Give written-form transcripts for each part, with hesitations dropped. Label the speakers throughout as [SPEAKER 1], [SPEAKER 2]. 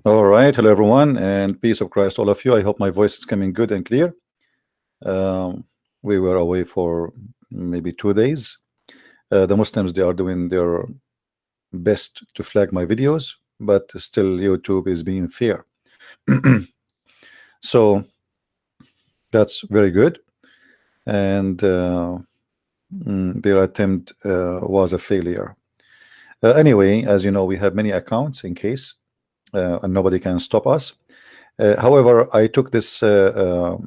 [SPEAKER 1] All right, hello everyone, and peace of Christ, all of you. I hope my voice is coming good and clear. We were away for maybe 2 days. The Muslims, they are doing their best to flag my videos, but still YouTube is being fair. So that's very good, and their attempt was a failure. Anyway, as you know, we have many accounts in case, and nobody can stop us. However, I took this as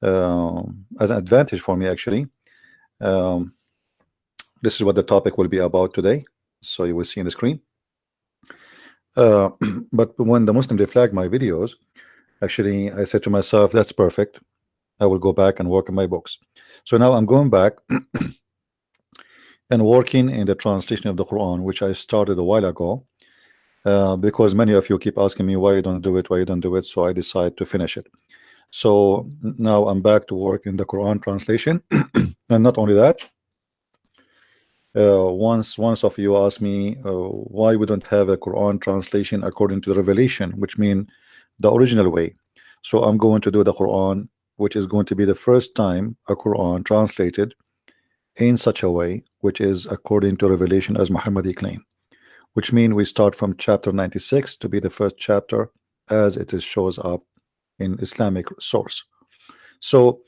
[SPEAKER 1] an advantage for me, actually. This is what the topic will be about today, so you will see on the screen. But when the Muslim, they flagged my videos, actually I said to myself, that's perfect, I will go back and work on my books. So now I'm going back and working in the translation of the Quran, which I started a while ago, because many of you keep asking me why you don't do it, why you don't do it. So I decided to finish it. So now I'm back to work in the Quran translation. And not only that, once of you asked me why we don't have a Quran translation according to the revelation, which means the original way. So I'm going to do the Quran, which is going to be the first time a Quran translated in such a way which is according to revelation as Muhammad claimed, which means we start from chapter 96 to be the first chapter as it is shows up in Islamic source. So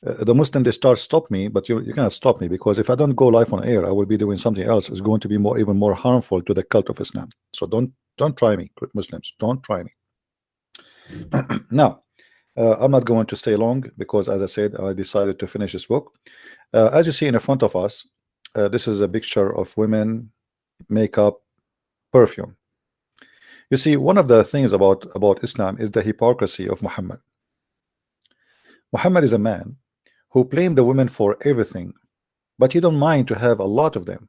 [SPEAKER 1] the Muslim, they stop me, but you cannot stop me, because if I don't go live on air, I will be doing something else. It's going to be even more harmful to the cult of Islam. So don't try me, Muslims, don't try me. Now I'm not going to stay long, because as I said, I decided to finish this book. As you see in front of us, this is a picture of women, makeup, perfume. You see, one of the things about Islam is the hypocrisy of Muhammad. Muhammad is a man who blamed the women for everything, but he don't mind to have a lot of them.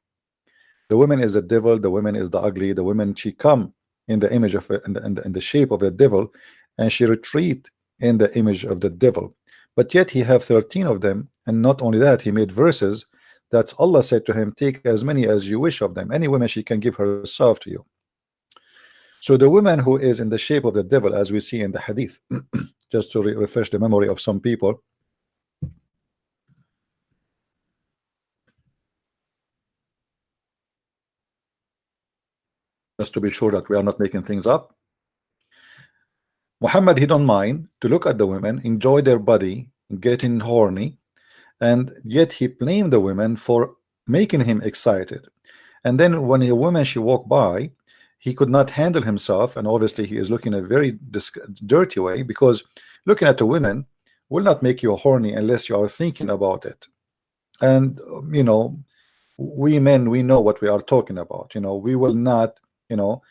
[SPEAKER 1] The woman is the devil, the woman is the ugly, the woman, she come in the image of in the shape of a devil, and she retreat in the image of the devil. But yet he have 13 of them, and not only that, he made verses that Allah said to him, take as many as you wish of them. Any woman, she can give herself to you. So the woman who is in the shape of the devil, as we see in the hadith, just to refresh the memory of some people, just to be sure that we are not making things up. Muhammad, he don't mind to look at the women, enjoy their body, getting horny, and yet he blamed the women for making him excited. And then when a woman, she walked by, he could not handle himself, and obviously he is looking a very dirty way, because looking at a woman will not make you horny unless you are thinking about it. And you know, we men, we know what we are talking about. You know, we will not, you know,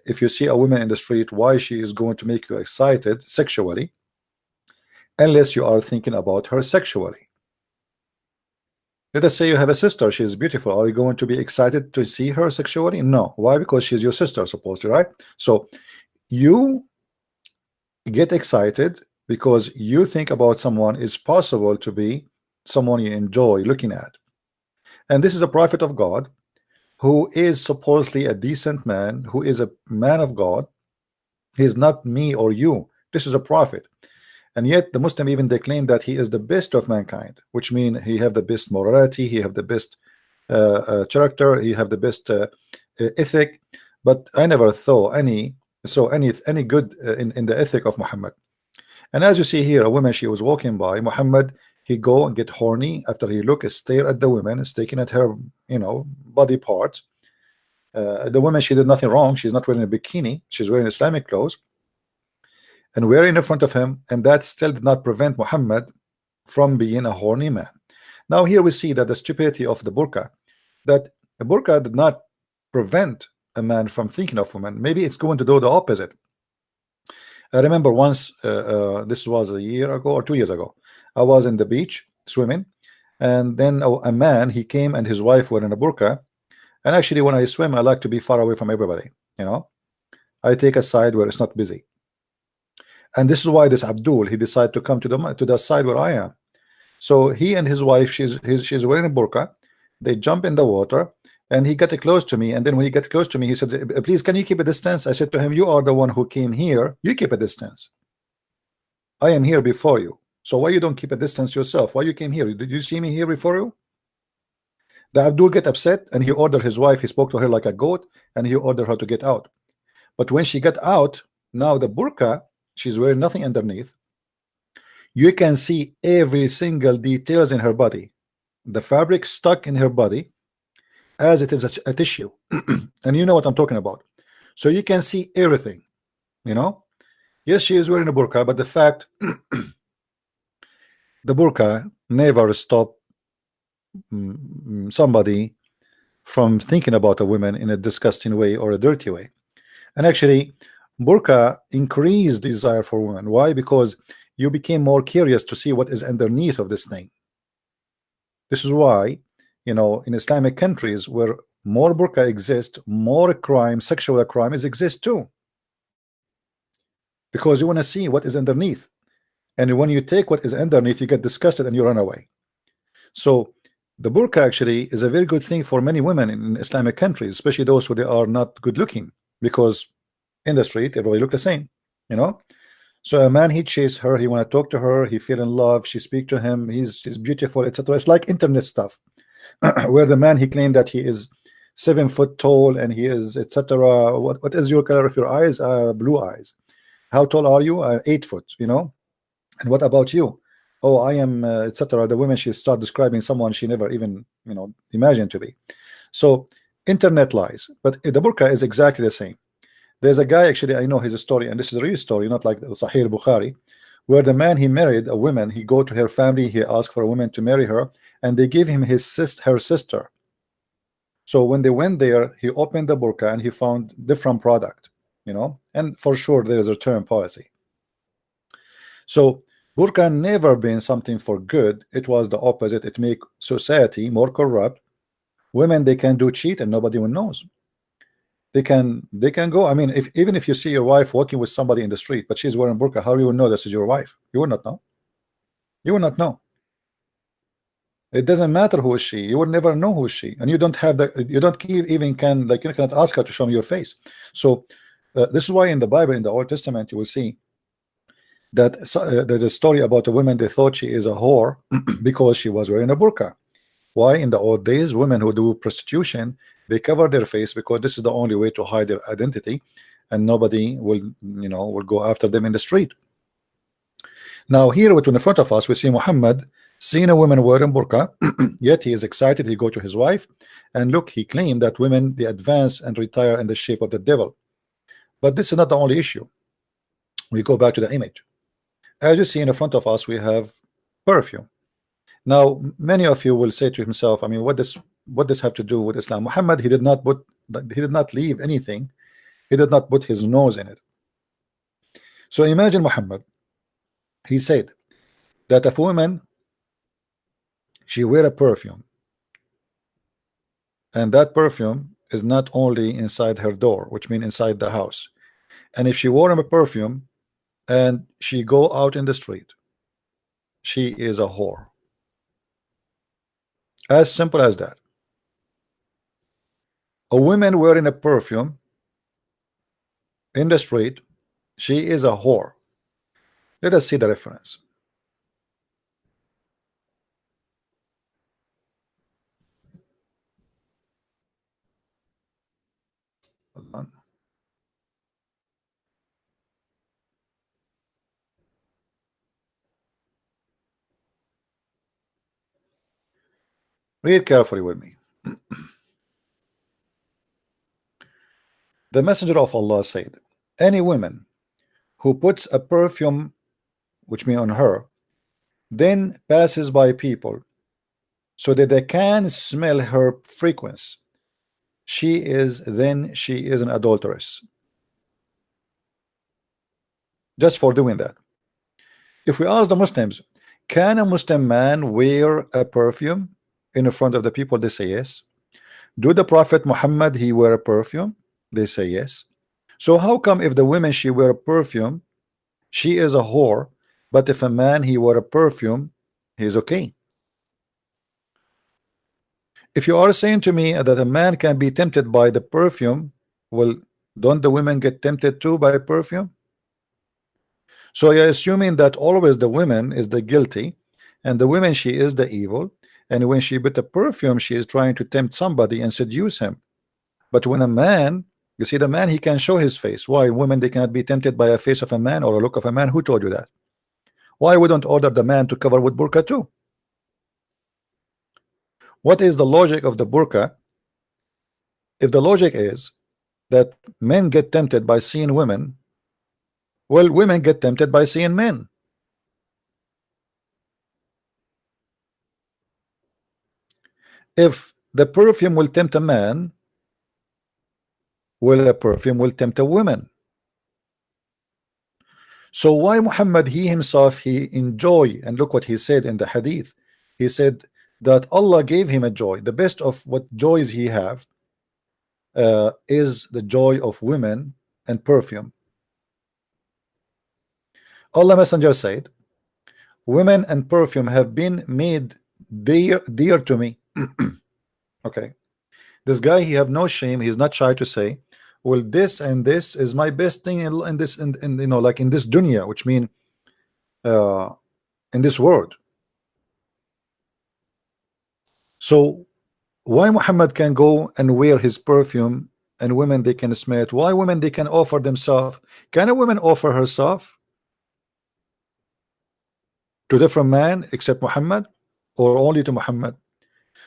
[SPEAKER 1] if you see a woman in the street, why she is going to make you excited sexually unless you are thinking about her sexually. Let us say you have a sister, she is beautiful. Are you going to be excited to see her sexually? No. Why? Because she's your sister, supposedly, right? So you get excited because you think about someone is possible to be someone you enjoy looking at. And this is a prophet of God who is supposedly a decent man, who is a man of God. He is not me or you. This is a prophet. And yet the Muslim even they claim that he is the best of mankind, which means he have the best morality, he have the best character, he have the best ethic. But I never saw any good in the ethic of Muhammad. And as you see here, a woman, she was walking by Muhammad, he go and get horny after he look, stare at the woman, staring at her, you know, body parts. The woman, she did nothing wrong. She's not wearing a bikini, she's wearing Islamic clothes and wearing in front of him, and that still did not prevent Muhammad from being a horny man. Now here we see that the stupidity of the burqa, that a burqa did not prevent a man from thinking of women. Maybe it's going to do the opposite. I remember once, this was a year ago or 2 years ago, I was in the beach swimming, and then a man, he came and his wife were in a burqa. And actually when I swim, I like to be far away from everybody, you know, I take a side where it's not busy. And this is why this Abdul, he decided to come to the side where I am. So he and his wife, she's wearing a burqa, they jump in the water, and he got close to me, and then when he got close to me, he said, please, can you keep a distance? I said to him, you are the one who came here, you keep a distance. I am here before you, so why you don't keep a distance yourself? Why you came here? Did you see me here before you? The Abdul get upset, and he ordered his wife, he spoke to her like a goat, and he ordered her to get out. But when she got out, now the burqa, she's wearing nothing underneath. You can see every single details in her body, the fabric stuck in her body as it is a tissue. And you know what I'm talking about. So you can see everything, you know. Yes, she is wearing a burqa, but the fact the burqa never stop somebody from thinking about a woman in a disgusting way or a dirty way. And actually burqa increased desire for women. Why? Because you became more curious to see what is underneath of this thing. This is why, you know, in Islamic countries where more burqa exists, more crime, sexual crimes exist too, because you want to see what is underneath. And when you take what is underneath, you get disgusted and you run away. So the burqa actually is a very good thing for many women in Islamic countries, especially those who they are not good looking, because in the street everybody look the same, you know. So a man, he chase her, he want to talk to her, he feel in love, she speak to him, she's beautiful, etc. It's like internet stuff where the man, he claimed that he is 7 foot tall and he is etc. What is your color of your eyes? Blue eyes. How tall are you? 8 foot, you know. And what about you? Oh, I am etc. The women, she start describing someone she never even, you know, imagined to be. So internet lies, but the burqa is exactly the same. There's a guy, actually, I know his story, and this is a real story, not like the Sahih Bukhari, where the man, he married a woman, he go to her family, he asked for a woman to marry her, and they gave him her sister. So when they went there, he opened the burqa and he found different product, you know, and for sure there is a return policy. So burqa never been something for good. It was the opposite. It make society more corrupt. Women, they can do cheat and nobody even knows. They can go. I mean, even if you see your wife walking with somebody in the street, but she's wearing burqa, how you will know this is your wife? You will not know. You will not know. It doesn't matter who is she. You will never know who is she, and you don't have the. You don't even can, like, you cannot ask her to show me your face. So this is why in the Bible, in the Old Testament, you will see that there's a story about a woman. They thought she is a whore because she was wearing a burqa. Why? In the old days, women who do prostitution, they cover their face because this is the only way to hide their identity, and nobody will, you know, will go after them in the street. Now here, in front of us, we see Muhammad seeing a woman wearing burqa, yet he is excited. He go to his wife, and look, he claimed that women, they advance and retire in the shape of the devil. But this is not the only issue. We go back to the image. As you see in front of us, we have perfume. Now, many of you will say to himself, I mean, what does have to do with Islam? Muhammad, he did not leave anything. He did not put his nose in it. So imagine Muhammad, he said that if a woman, she wear a perfume, and that perfume is not only inside her door, which means inside the house, and if she wore a perfume and she go out in the street, she is a whore. As simple as that. A woman wearing a perfume in the street, she is a whore. Let us see the reference. Hold on. Read carefully with me. The Messenger of Allah said, any woman who puts a perfume, which means on her, then passes by people so that they can smell her fragrance, she is an adulteress. Just for doing that. If we ask the Muslims, can a Muslim man wear a perfume in front of the people? They say yes. Do the Prophet Muhammad, he wear a perfume? They say yes. So how come if the women, she wear a perfume, she is a whore, but if a man, he wear a perfume, he's okay? If you are saying to me that a man can be tempted by the perfume, well, don't the women get tempted too by perfume? So you're assuming that always the women is the guilty, and the women, she is the evil, and when she put the perfume, she is trying to tempt somebody and seduce him. But when a man, you see, the man, he can show his face. Why women, they cannot be tempted by a face of a man or a look of a man? Who told you that? Why we don't order the man to cover with burqa too? What is the logic of the burqa? If the logic is that men get tempted by seeing women, well, women get tempted by seeing men. If the perfume will tempt a man, well, a perfume will tempt a woman. So why Muhammad, he himself, he enjoy, and look what he said in the hadith. He said that Allah gave him a joy. The best of what joys he have is the joy of women and perfume. Allah Messenger said, women and perfume have been made dear to me. Okay, this guy, he have no shame, he's not shy to say, well, this and this is my best thing in this, in you know, like in this dunya, which mean in this world. So why Muhammad can go and wear his perfume and women, they can smell it? Why women, they can offer themselves? Can a woman offer herself to different man except Muhammad, or only to Muhammad?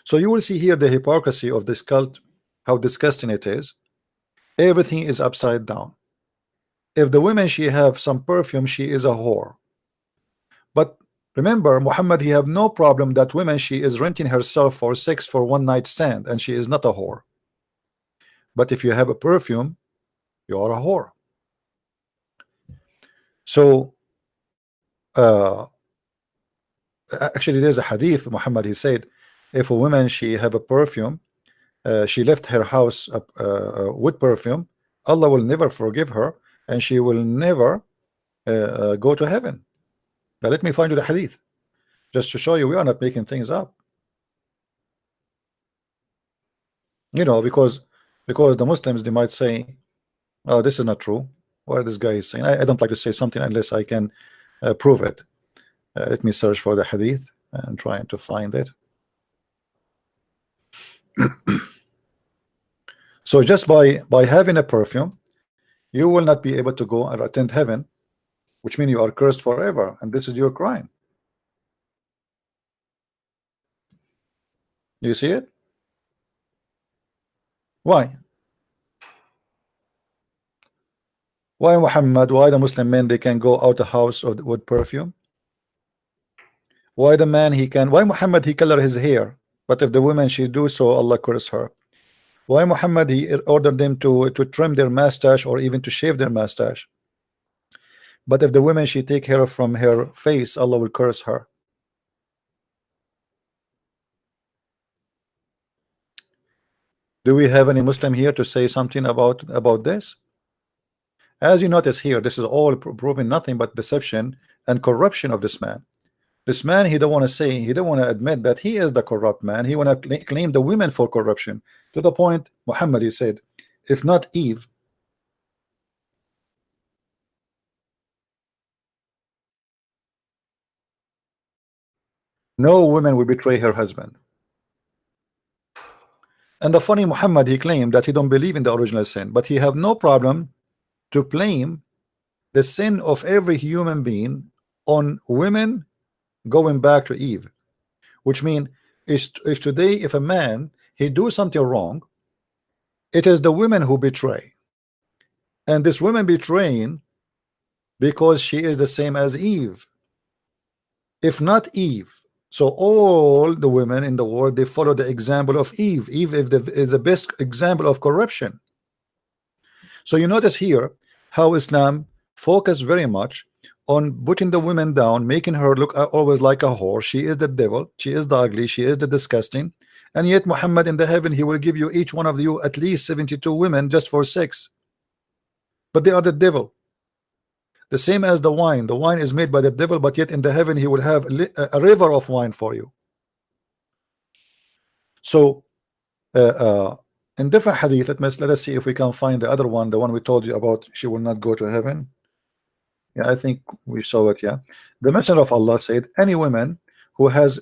[SPEAKER 1] So you will see here the hypocrisy of this cult, how disgusting it is. Everything is upside down. If the women, she have some perfume, she is a whore. But remember, Muhammad, he have no problem that women, she is renting herself for sex for one night stand, and she is not a whore. But if you have a perfume, you are a whore. So actually there's a hadith, Muhammad, he said, if a woman, she have a perfume, she left her house with perfume, Allah will never forgive her, and she will never go to heaven. Now let me find you the hadith, just to show you we are not making things up. You know, because the Muslims, they might say, oh, this is not true, what this guy is saying. I don't like to say something unless I can prove it. Let me search for the hadith and trying to find it. So just by having a perfume, you will not be able to go and attend heaven, which means you are cursed forever, and this is your crime. You see it? Why? Why Muhammad? Why the Muslim men, they can go out the house with perfume? Why the man, he can? Why Muhammad, he color his hair, but if the woman, she do so, Allah curse her? Why Muhammad, he ordered them to trim their mustache or even to shave their mustache, but if the woman, she take hair from her face, Allah will curse her? Do we have any Muslim here to say something about this? As you notice here, this is all proving nothing but deception and corruption of this man. This man, he don't want to say, he don't want to admit that he is the corrupt man. He want to claim the women for corruption, to the point Muhammad, he said, if not Eve, no woman will betray her husband. And the funny Muhammad, he claimed that he don't believe in the original sin, but he have no problem to blame the sin of every human being on women going back to Eve, which means if today, if a man, he do something wrong, it is the women who betray, and this woman betraying because she is the same as Eve, if not Eve. So all the women in the world, they follow the example of Eve. Eve is the best example of corruption. So you notice here how Islam focus very much on putting the women down, making her look always like a whore. She is the devil, she is the ugly, she is the disgusting. And yet Muhammad, in the heaven, he will give you, each one of you, at least 72 women just for sex. But they are the devil. The same as the wine. The wine is made by the devil, but yet in the heaven he will have a river of wine for you. So in different hadith. Let us see if we can find the other one, the one we told you about. She will not go to heaven. Yeah, I think we saw it. Yeah, the Messenger of Allah said, any woman who has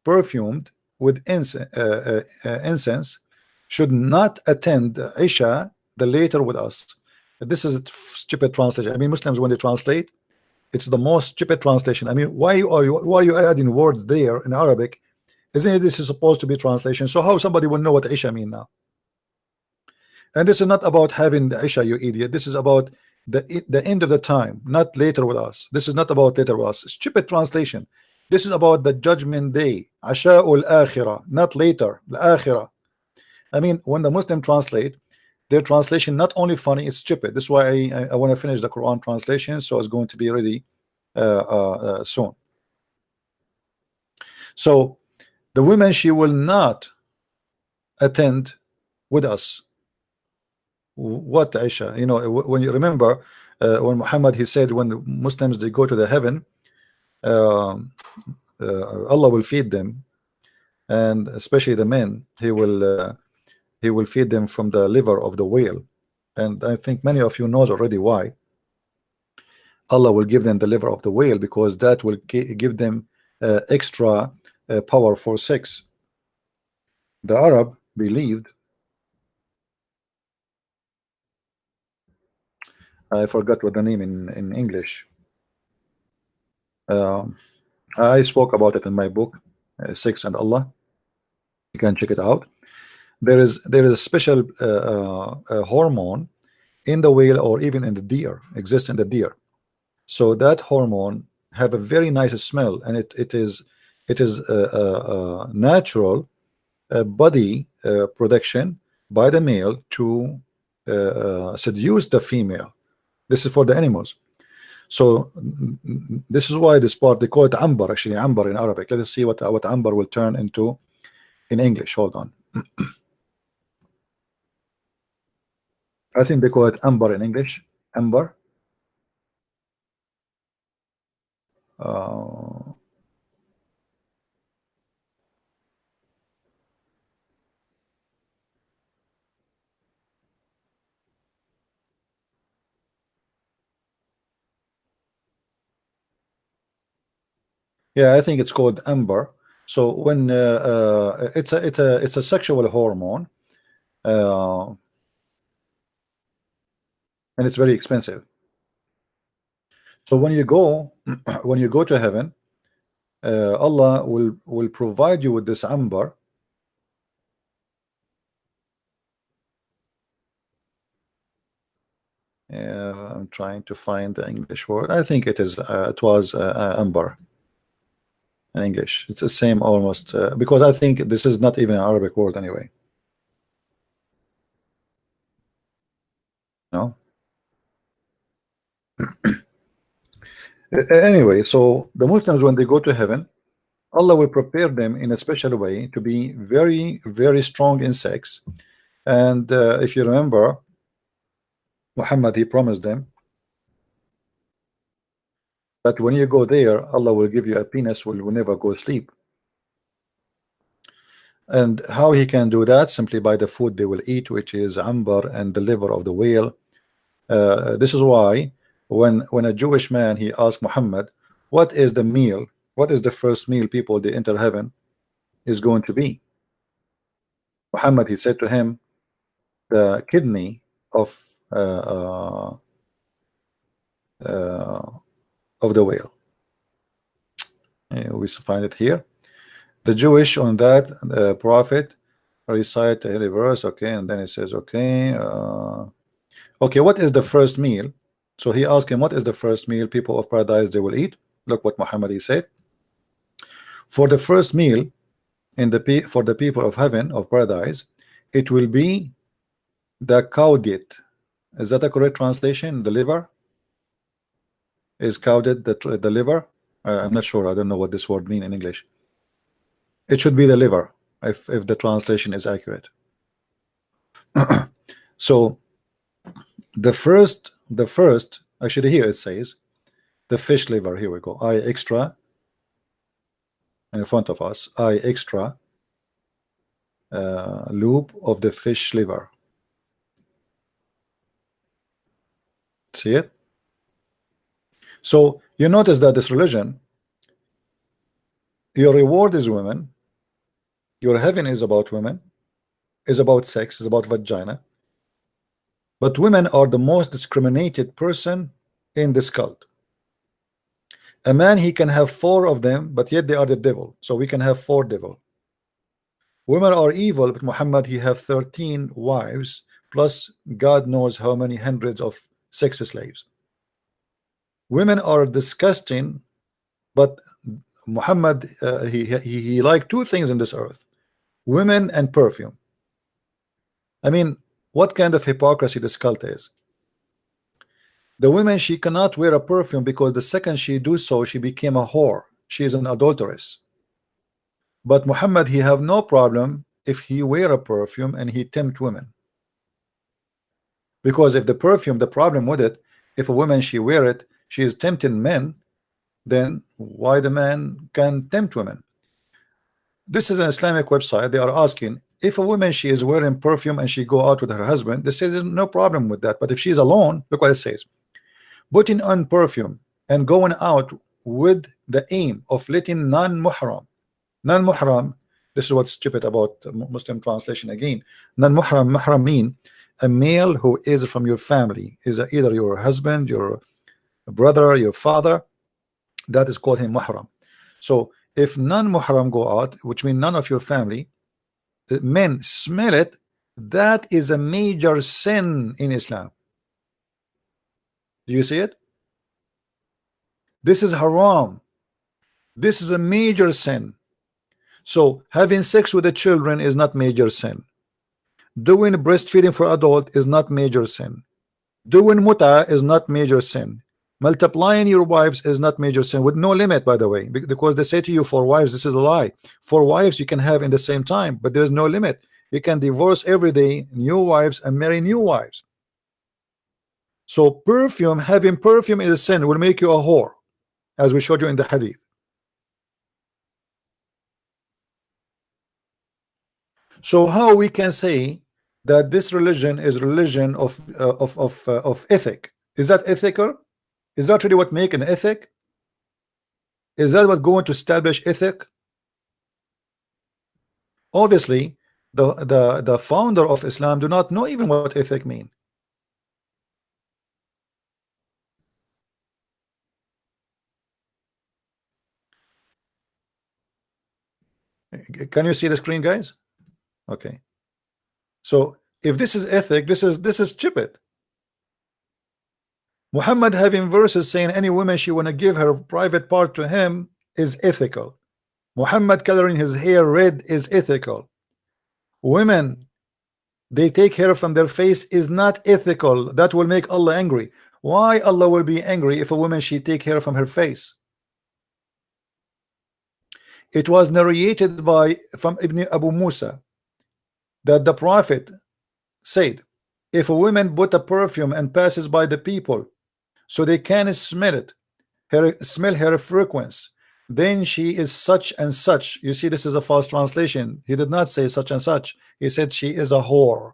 [SPEAKER 1] perfumed with incense should not attend Isha the later with us. This is stupid translation. I mean, Muslims, when they translate, it's the most stupid translation. I mean, why are you adding words there in Arabic? Isn't it this is supposed to be translation? So how somebody will know what Isha mean now? And this is not about having the Isha, you idiot. This is about the end of the time, not later with us. This is not about later with us. Stupid translation. This is about the judgment day. Asha'ul akhirah, not later. Al-akhirah. I mean, when the Muslim translate, their translation not only funny, it's stupid. This is why I want to finish the Quran translation, so it's going to be ready soon. So the women, she will not attend with us. What Aisha? You know, when you remember when Muhammad, he said, when the Muslims, they go to the heaven, Allah will feed them, and especially the men, he will feed them from the liver of the whale. And I think many of you knows already why Allah will give them the liver of the whale, because that will give them extra power for sex. The Arab believed, I forgot what the name in English. I spoke about it in my book, Sex and Allah. You can check it out. There is a special hormone in the whale, or even in the deer, exists in the deer. So that hormone have a very nice smell, and it is natural body production by the male to seduce the female. This is for the animals. So this is why this part, they call it ambar, actually ambar in Arabic. Let us see what ambar will turn into in English. Hold on. I think they call it ambar in English. Ambar. Yeah, I think it's called amber. So when it's a sexual hormone, and it's very expensive. So when you go to heaven, Allah will provide you with this amber. I'm trying to find the English word. I think it was amber in English. It's the same almost, because I think this is not even an Arabic word anyway. No. Anyway, so the Muslims, when they go to heaven, Allah will prepare them in a special way to be very, very strong in sex. And if you remember, Muhammad, he promised them that when you go there, Allah will give you a penis will never go sleep. And how he can do that? Simply by the food they will eat, which is amber and the liver of the whale. This is why when a Jewish man, he asked Muhammad, what is the meal? What is the first meal people they enter heaven is going to be? Muhammad, he said to him, the kidney of the whale. We find it here. The Jewish on that prophet recite the verse, okay, and then it says, okay, okay, what is the first meal? So he asked him, what is the first meal people of paradise they will eat? Look what Muhammad he said. For the first meal for the people of heaven, of paradise, it will be the cowdit. Is that a correct translation? The liver is cowdit, the liver. I'm not sure. I don't know what this word mean in English. It should be the liver if the translation is accurate. So the first actually here it says the fish liver. Here we go. I extra in front of us. I extra loop of the fish liver. See it? So you notice that this religion, your reward is women, your heaven is about women, is about sex, is about vagina, but women are the most discriminated person in this cult. A man, he can have 4 of them, but yet they are the devil. So we can have 4 devil. Women are evil, but Muhammad, he have 13 wives, plus God knows how many hundreds of sex slaves. Women are disgusting, but Muhammad, he liked 2 things in this earth: women and perfume. I mean, what kind of hypocrisy this cult is? The woman, she cannot wear a perfume because the second she do so, she became a whore. She is an adulteress. But Muhammad, he have no problem if he wear a perfume and he tempt women. Because if the perfume, the problem with it, if a woman she wear it, she is tempting men, then why the man can tempt women? This is an Islamic website. They are asking, if a woman she is wearing perfume and she go out with her husband, they say there's no problem with that. But if she's alone, look what it says: putting on perfume and going out with the aim of letting non-muhram. Non-muhram, this is what's stupid about Muslim translation again. Non-muhram, muhram mean a male who is from your family, is either your husband, your brother, your father. That is called him muhram. So if non-muhram go out, which means none of your family, men smell it, that is a major sin in Islam. Do you see it? This is haram. This is a major sin. So having sex with the children is not major sin. Doing breastfeeding for adult is not major sin. Doing muttah is not major sin. Multiplying your wives is not major sin, with no limit, by the way, because they say to you 4 wives. This is a lie. 4 wives you can have in the same time, but there is no limit. You can divorce every day, new wives, and marry new wives. So perfume, having perfume is a sin, will make you a whore, as we showed you in the hadith. So how we can say that this religion is religion of ethic? Is that ethical? Is that really what make an ethic? Is that what going to establish ethic? Obviously, the founder of Islam do not know even what ethic mean. Can you see the screen, guys? Okay. So if this is ethic, this is stupid. Muhammad having verses saying any woman she want to give her private part to him is ethical. Muhammad coloring his hair red is ethical. Women, they take hair from their face is not ethical. That will make Allah angry. Why Allah will be angry if a woman she take hair from her face? It was narrated from Ibn Abu Musa that the Prophet said, if a woman put a perfume and passes by the people so they can smell it, smell her fragrance, then she is such and such. You see, this is a false translation. He did not say such and such. He said she is a whore.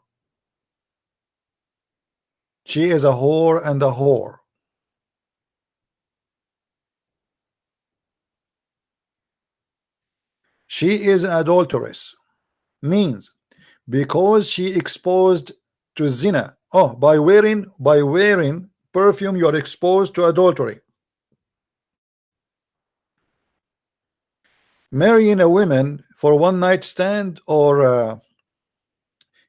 [SPEAKER 1] She is a whore and a whore. She is an adulteress. Means because she exposed to zina. Oh, by wearing perfume, you are exposed to adultery. Marrying a woman for one night stand, or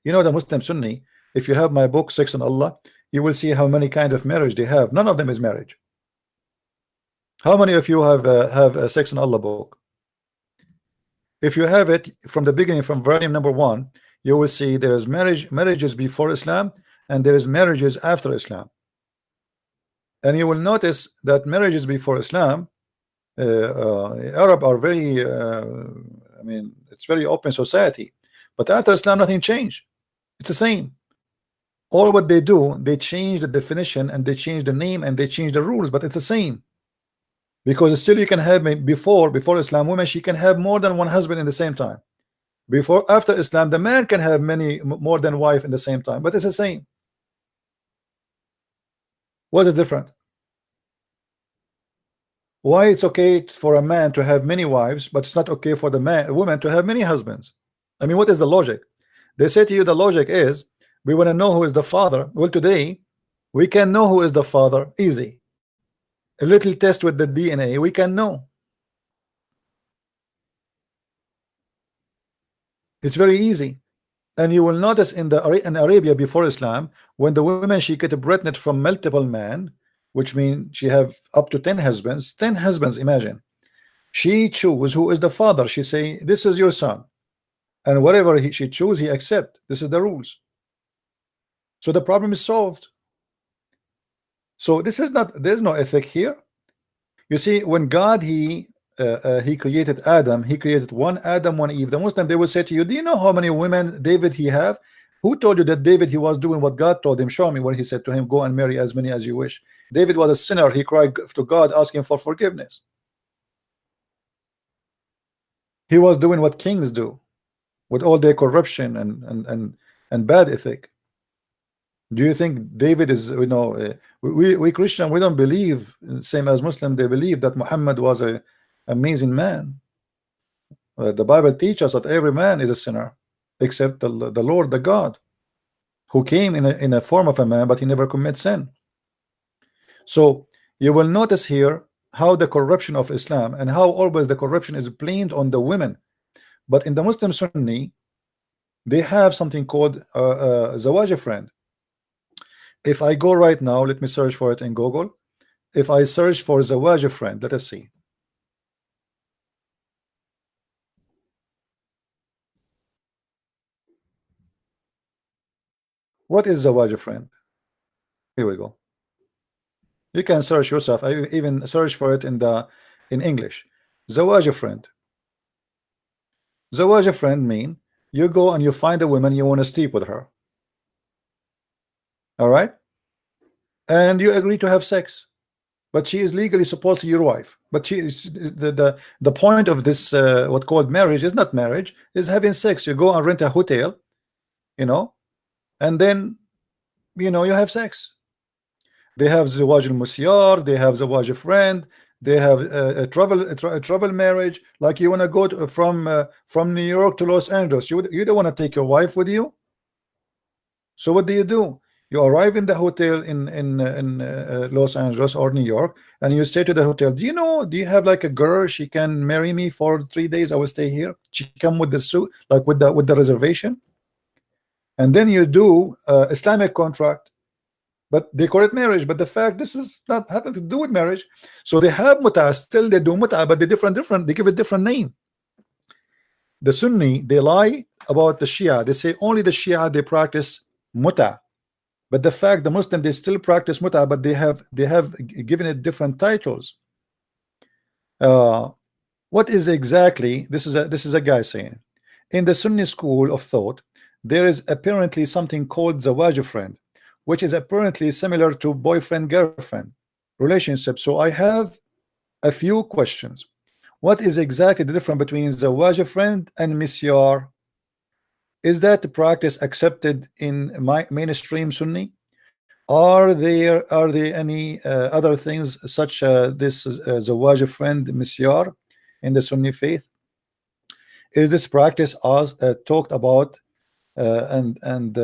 [SPEAKER 1] you know, the Muslim Sunni, if you have my book Sex and Allah, you will see how many kind of marriage they have. None of them is marriage. How many of you have a Sex and Allah book? If you have it from the beginning, from volume number 1, you will see there is marriages before Islam and there is marriages after Islam. And you will notice that marriages before Islam, Arab are very I mean, it's very open society, but after Islam nothing changed. It's the same. All what they do, they change the definition and they change the name and they change the rules, but it's the same. Because still you can have, before Islam, women she can have more than one husband in the same time. Before, after Islam, the man can have many more than wife in the same time, but it's the same. What is different? Why it's okay for a man to have many wives, but it's not okay for the woman to have many husbands? I mean, what is the logic? They say to you the logic is we want to know who is the father. Well, today we can know who is the father easy. A little test with the DNA, we can know. It's very easy. And you will notice in Arabia before Islam, when the woman she get pregnant from multiple men, which means she have up to 10 husbands. 10 husbands, imagine. She choose who is the father. She say, this is your son. And whatever she choose, he accept. This is the rules. So the problem is solved. So this is not, there's no ethic here. You see, when God he created Adam, he created one Adam, one Eve. The Muslim, they will say to you, do you know how many women David he have? Who told you that David he was doing what God told him? Show me. When he said to him, go and marry as many as you wish. David was a sinner. He cried to God asking for forgiveness. He was doing what kings do with all their corruption and bad ethic. Do you think David is, you know, we Christian, we don't believe, same as Muslim, they believe that Muhammad was a amazing man. The Bible teaches us that every man is a sinner except the Lord, the God, who came in a form of a man, but he never commits sin. So you will notice here how the corruption of Islam and how always the corruption is blamed on the women. But in the Muslim Sunni, they have something called Zawaj friend. If I go right now, let me search for it in Google. If I search for Zawaj friend, let us see. What is Zawaj friend? Here we go. You can search yourself. I even search for it in English. Zawaj friend. Zawaj friend mean you go and you find a woman, you want to sleep with her. All right, and you agree to have sex, but she is legally supposed to be your wife. But she is the point of this what called marriage is not marriage, is having sex. You go and rent a hotel, you know, and then you know you have sex. They have Zawaj al-Musyar, they have Zawaj friend, they have a travel marriage. Like you want to go to, from New York to Los Angeles, you don't want to take your wife with you. So what do? You arrive in the hotel in Los Angeles or New York, and you say to the hotel, do you have like a girl, she can marry me for 3 days, I will stay here. She come with the suit, like with the reservation. And then you do Islamic contract, but they call it marriage, but the fact this is not having to do with marriage. So they have Muttah, still they do Muttah, but they different, they give it different name. The Sunni, they lie about the Shia. They say only the Shia they practice Muttah. But the fact the Muslim they still practice Muttah, but they have given it different titles. What is exactly this is a guy saying in the Sunni school of thought there is apparently something called Zawaj friend, which is apparently similar to boyfriend girlfriend relationship. So I have a few questions. What is exactly the difference between Zawaj friend and Misyar? Is that practice accepted in my mainstream Sunni? Are there any other things such this Zawaj friend Misyar in the Sunni faith? Is this practice as talked about and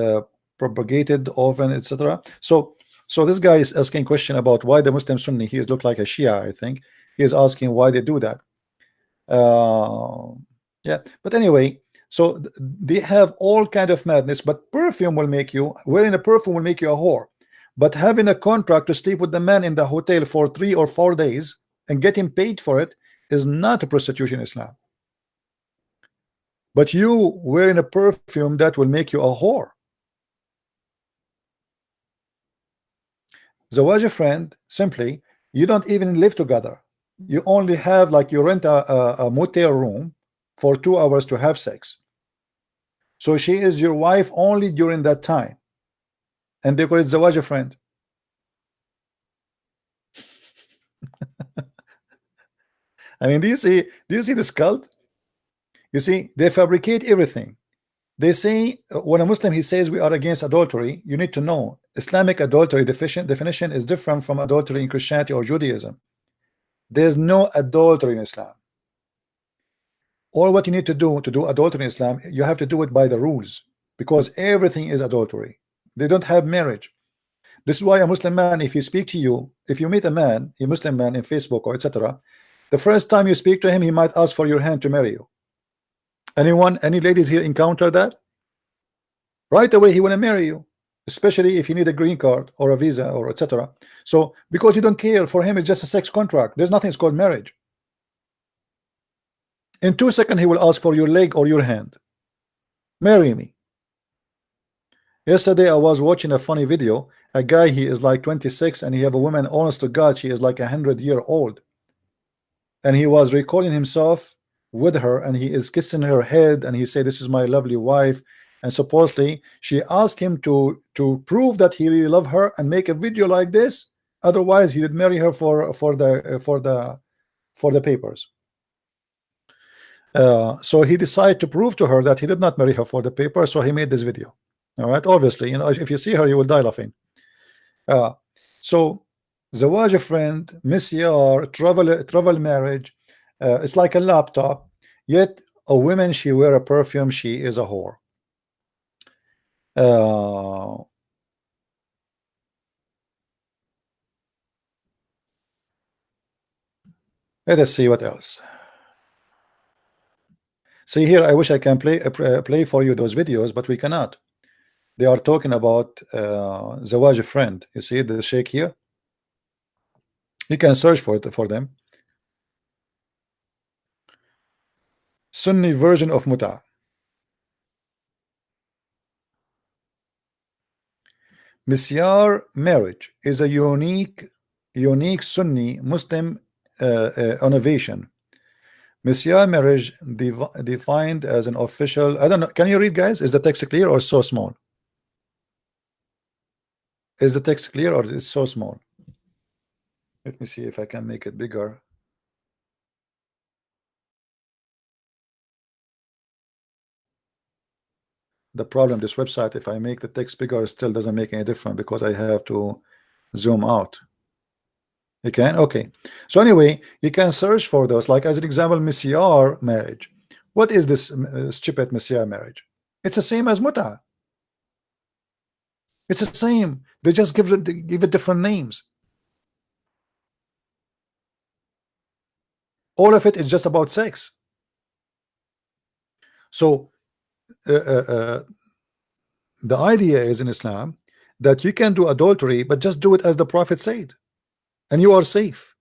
[SPEAKER 1] propagated often, etc.? So this guy is asking question about why the Muslim Sunni, he is look like a Shia. I think he is asking why they do that. Yeah, but anyway, so they have all kind of madness, but perfume will make you, wearing a perfume will make you a whore, but having a contract to sleep with the man in the hotel for 3 or 4 days and getting paid for it is not a prostitution in Islam. But you wearing a perfume, that will make you a whore. Zawaj friend, simply, you don't even live together. You only have, like, you rent a motel room for 2 hours to have sex. So she is your wife only during that time, and they call it Zawaj friend. I mean, do you see this cult? You see, they fabricate everything. They say when a Muslim he says we are against adultery, you need to know Islamic adultery definition is different from adultery in Christianity or Judaism. There's no adultery in Islam. All what you need to do adultery in Islam, you have to do it by the rules, because everything is adultery. They don't have marriage. This is why a Muslim man, if you speak to you, if you meet a man, a Muslim man in Facebook or etc., the first time you speak to him, he might ask for your hand to marry you. Any ladies here encounter that? Right away he want to marry you, especially if you need a green card or a visa or etc. So because you don't care, for him it's just a sex contract. There's nothing called marriage. In 2 seconds he will ask for your leg or your hand. Marry me. Yesterday I was watching a funny video. A guy, he is like 26 and he have a woman, honest to God, she is like 100-year-old, and he was recording himself with her and he is kissing her head and he said, this is my lovely wife. And supposedly she asked him to prove that he really loved her and make a video like this, otherwise he would marry her for the papers. So he decided to prove to her that he did not marry her for the paper, so he made this video. All right, obviously, you know, if you see her you will die laughing. So zawaj, a friend, misyar, travel marriage, it's like a laptop. Yet a woman, she wear a perfume, she is a whore. Let us see what else. See here, I wish I can play for you those videos, but we cannot. They are talking about zawaj, a friend. You see the sheikh here. You can search for them. Sunni version of Muttah. Misyar marriage is a unique Sunni Muslim innovation. Misyar marriage defined as an official. I don't know. Can you read, guys? Is the text clear or so small? Is the text clear or is it so small? Let me see if I can make it bigger. The problem, this website, if I make the text bigger, it still doesn't make any difference because I have to zoom out. You can? Okay. So anyway, you can search for those, like as an example, misyar marriage. What is this stupid misyar marriage? It's the same as Muttah. It's the same. They just give it different names. All of it is just about sex. So the idea is in Islam that you can do adultery, but just do it as the Prophet said, and you are safe.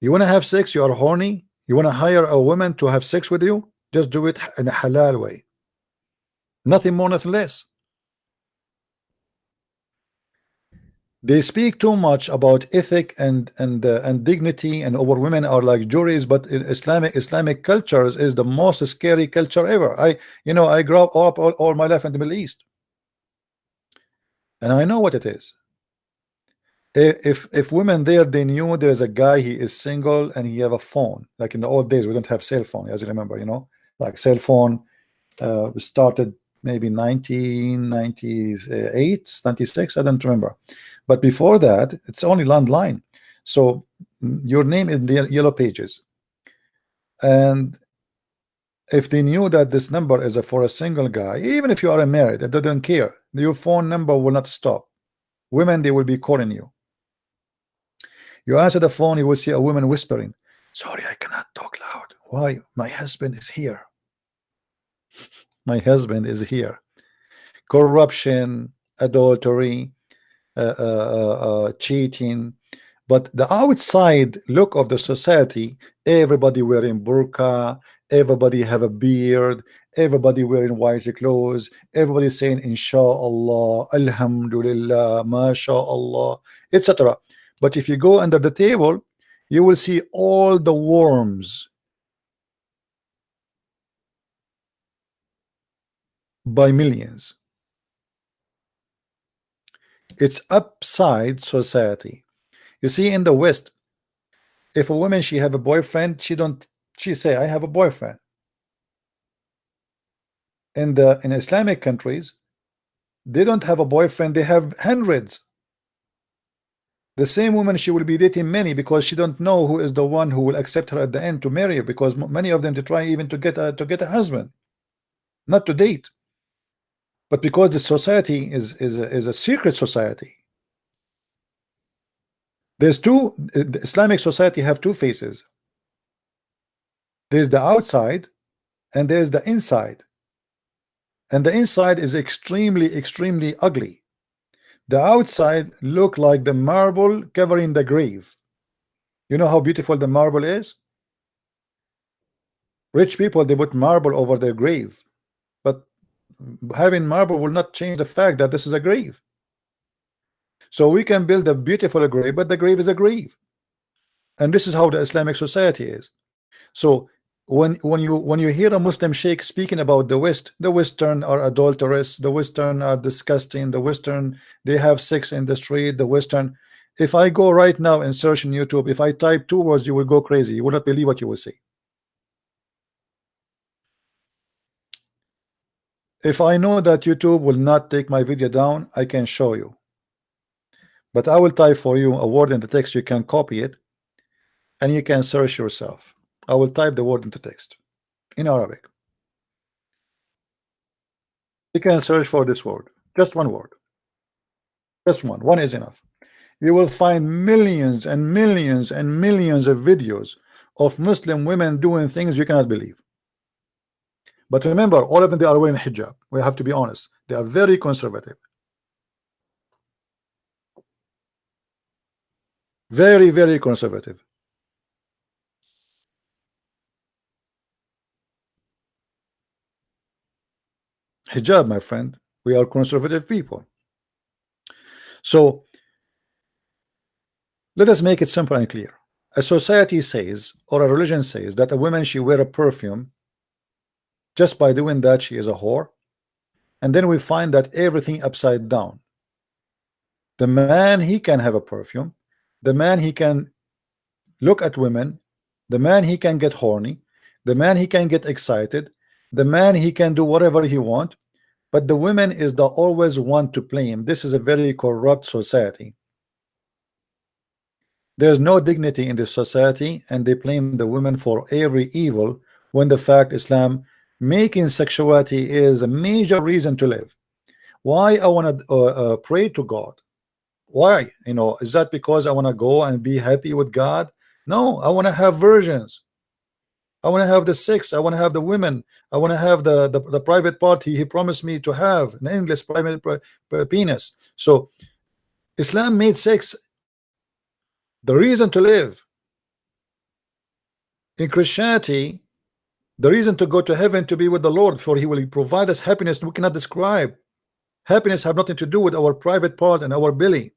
[SPEAKER 1] You want to have sex, you are horny, you want to hire a woman to have sex with you, just do it in a halal way. Nothing more, nothing less. They speak too much about ethic and dignity, and over women are like juries, but in Islamic cultures is the most scary culture ever. I grew up all my life in the Middle East, and I know what it is. If women there, they knew there is a guy, he is single and he have a phone, like in the old days we don't have cell phone, as you remember, you know, like cell phone started maybe 1998, 96, I don't remember. But before that, it's only landline. So your name in the yellow pages. And if they knew that this number is for a single guy, even if you are married, they don't care. Your phone number will not stop. Women, they will be calling you. You answer the phone, you will see a woman whispering, sorry, I cannot talk loud. Why? My husband is here. My husband is here. Corruption, adultery, cheating. But the outside look of the society, everybody wearing burqa, everybody have a beard, everybody wearing white clothes, everybody saying inshallah, alhamdulillah, mashallah, etc. But if you go under the table, you will see all the worms by millions. It's upside society. You see, in the West, if a woman she have a boyfriend, she say I have a boyfriend. in Islamic countries, they don't have a boyfriend, they have hundreds. The same woman, she will be dating many because she don't know who is the one who will accept her at the end to marry her, because many of them to try even to get a husband, not to date. But because the society is a secret society. There's two, the Islamic society have two faces. There's the outside and there's the inside. And the inside is extremely ugly. The outside look like the marble covering the grave. You know how beautiful the marble is? Rich people, they put marble over their grave, but having marble will not change the fact that this is a grave. So we can build a beautiful grave, but the grave is a grave. And this is how the Islamic society is. So when you hear a Muslim sheikh speaking about the Western are adulterous, the Western are disgusting, the Western, they have sex in the street, the Western. If I go right now and search in YouTube, if I type 2 words, you will go crazy. You will not believe what you will see. If I know that YouTube will not take my video down, I can show you. But I will type for you a word in the text, you can copy it, and you can search yourself. I will type the word into text in Arabic. You can search for this word, just one word. Just one is enough. You will find millions and millions and millions of videos of Muslim women doing things you cannot believe. But remember, all of them, they are wearing hijab. We have to be honest. They are very conservative. Very conservative. Hijab, my friend. We are conservative people. So let us make it simple and clear. A society says, or a religion says, that a woman, she wear a perfume. Just by doing that, she is a whore. And then we find that everything upside down. The man, he can have a perfume. The man, he can look at women. The man, he can get horny. The man, he can get excited. The man, he can do whatever he want. But the women is the always one to blame. This is a very corrupt society. There's no dignity in this society, and they blame the women for every evil, when the fact Islam making sexuality is a major reason to live. Why I want to pray to God? Why? You know, is that because I want to go and be happy with God? No, I want to have virgins. I want to have the sex. I want to have the women. I want to have the private part he promised me to have, an endless private penis. So Islam made sex the reason to live. In Christianity, the reason to go to heaven, to be with the Lord, for he will provide us happiness we cannot describe. Happiness have nothing to do with our private part and our belly.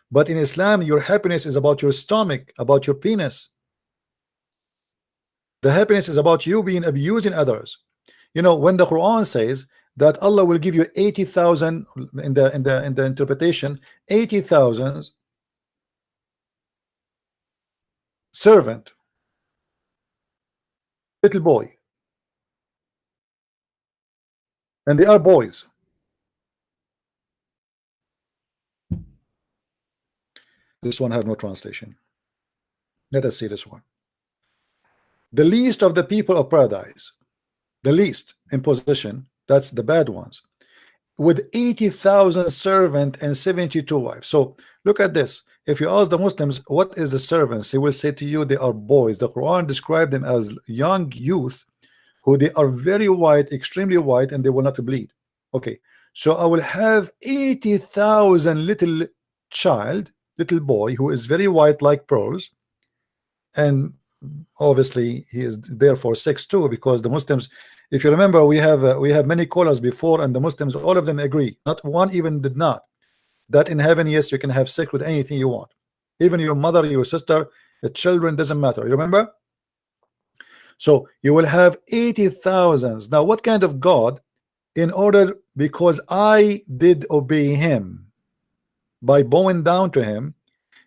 [SPEAKER 1] But in Islam, your happiness is about your stomach, about your penis. The happiness is about you being abusing others. You know, when the Quran says that Allah will give you 80,000 in the interpretation, 80,000 servant, little boy, and they are boys. This one has no translation. Let us see this one. The least of the people of paradise, the least in position, that's the bad ones, with 80,000 servants and 72 wives. So look at this. If you ask the Muslims, what is the servants? They will say to you, they are boys. The Quran described them as young youth, who they are very white, extremely white, and they will not bleed. Okay, so I will have 80,000 little child, little boy, who is very white like pearls, and obviously he is there for sex too, because the Muslims, if you remember, we have many callers before, and the Muslims, all of them agree, not one even did not, that in heaven, yes, you can have sex with anything you want, even your mother, your sister, the children, doesn't matter. You remember? So you will have 80,000. Now what kind of God, in order, because I did obey him by bowing down to him,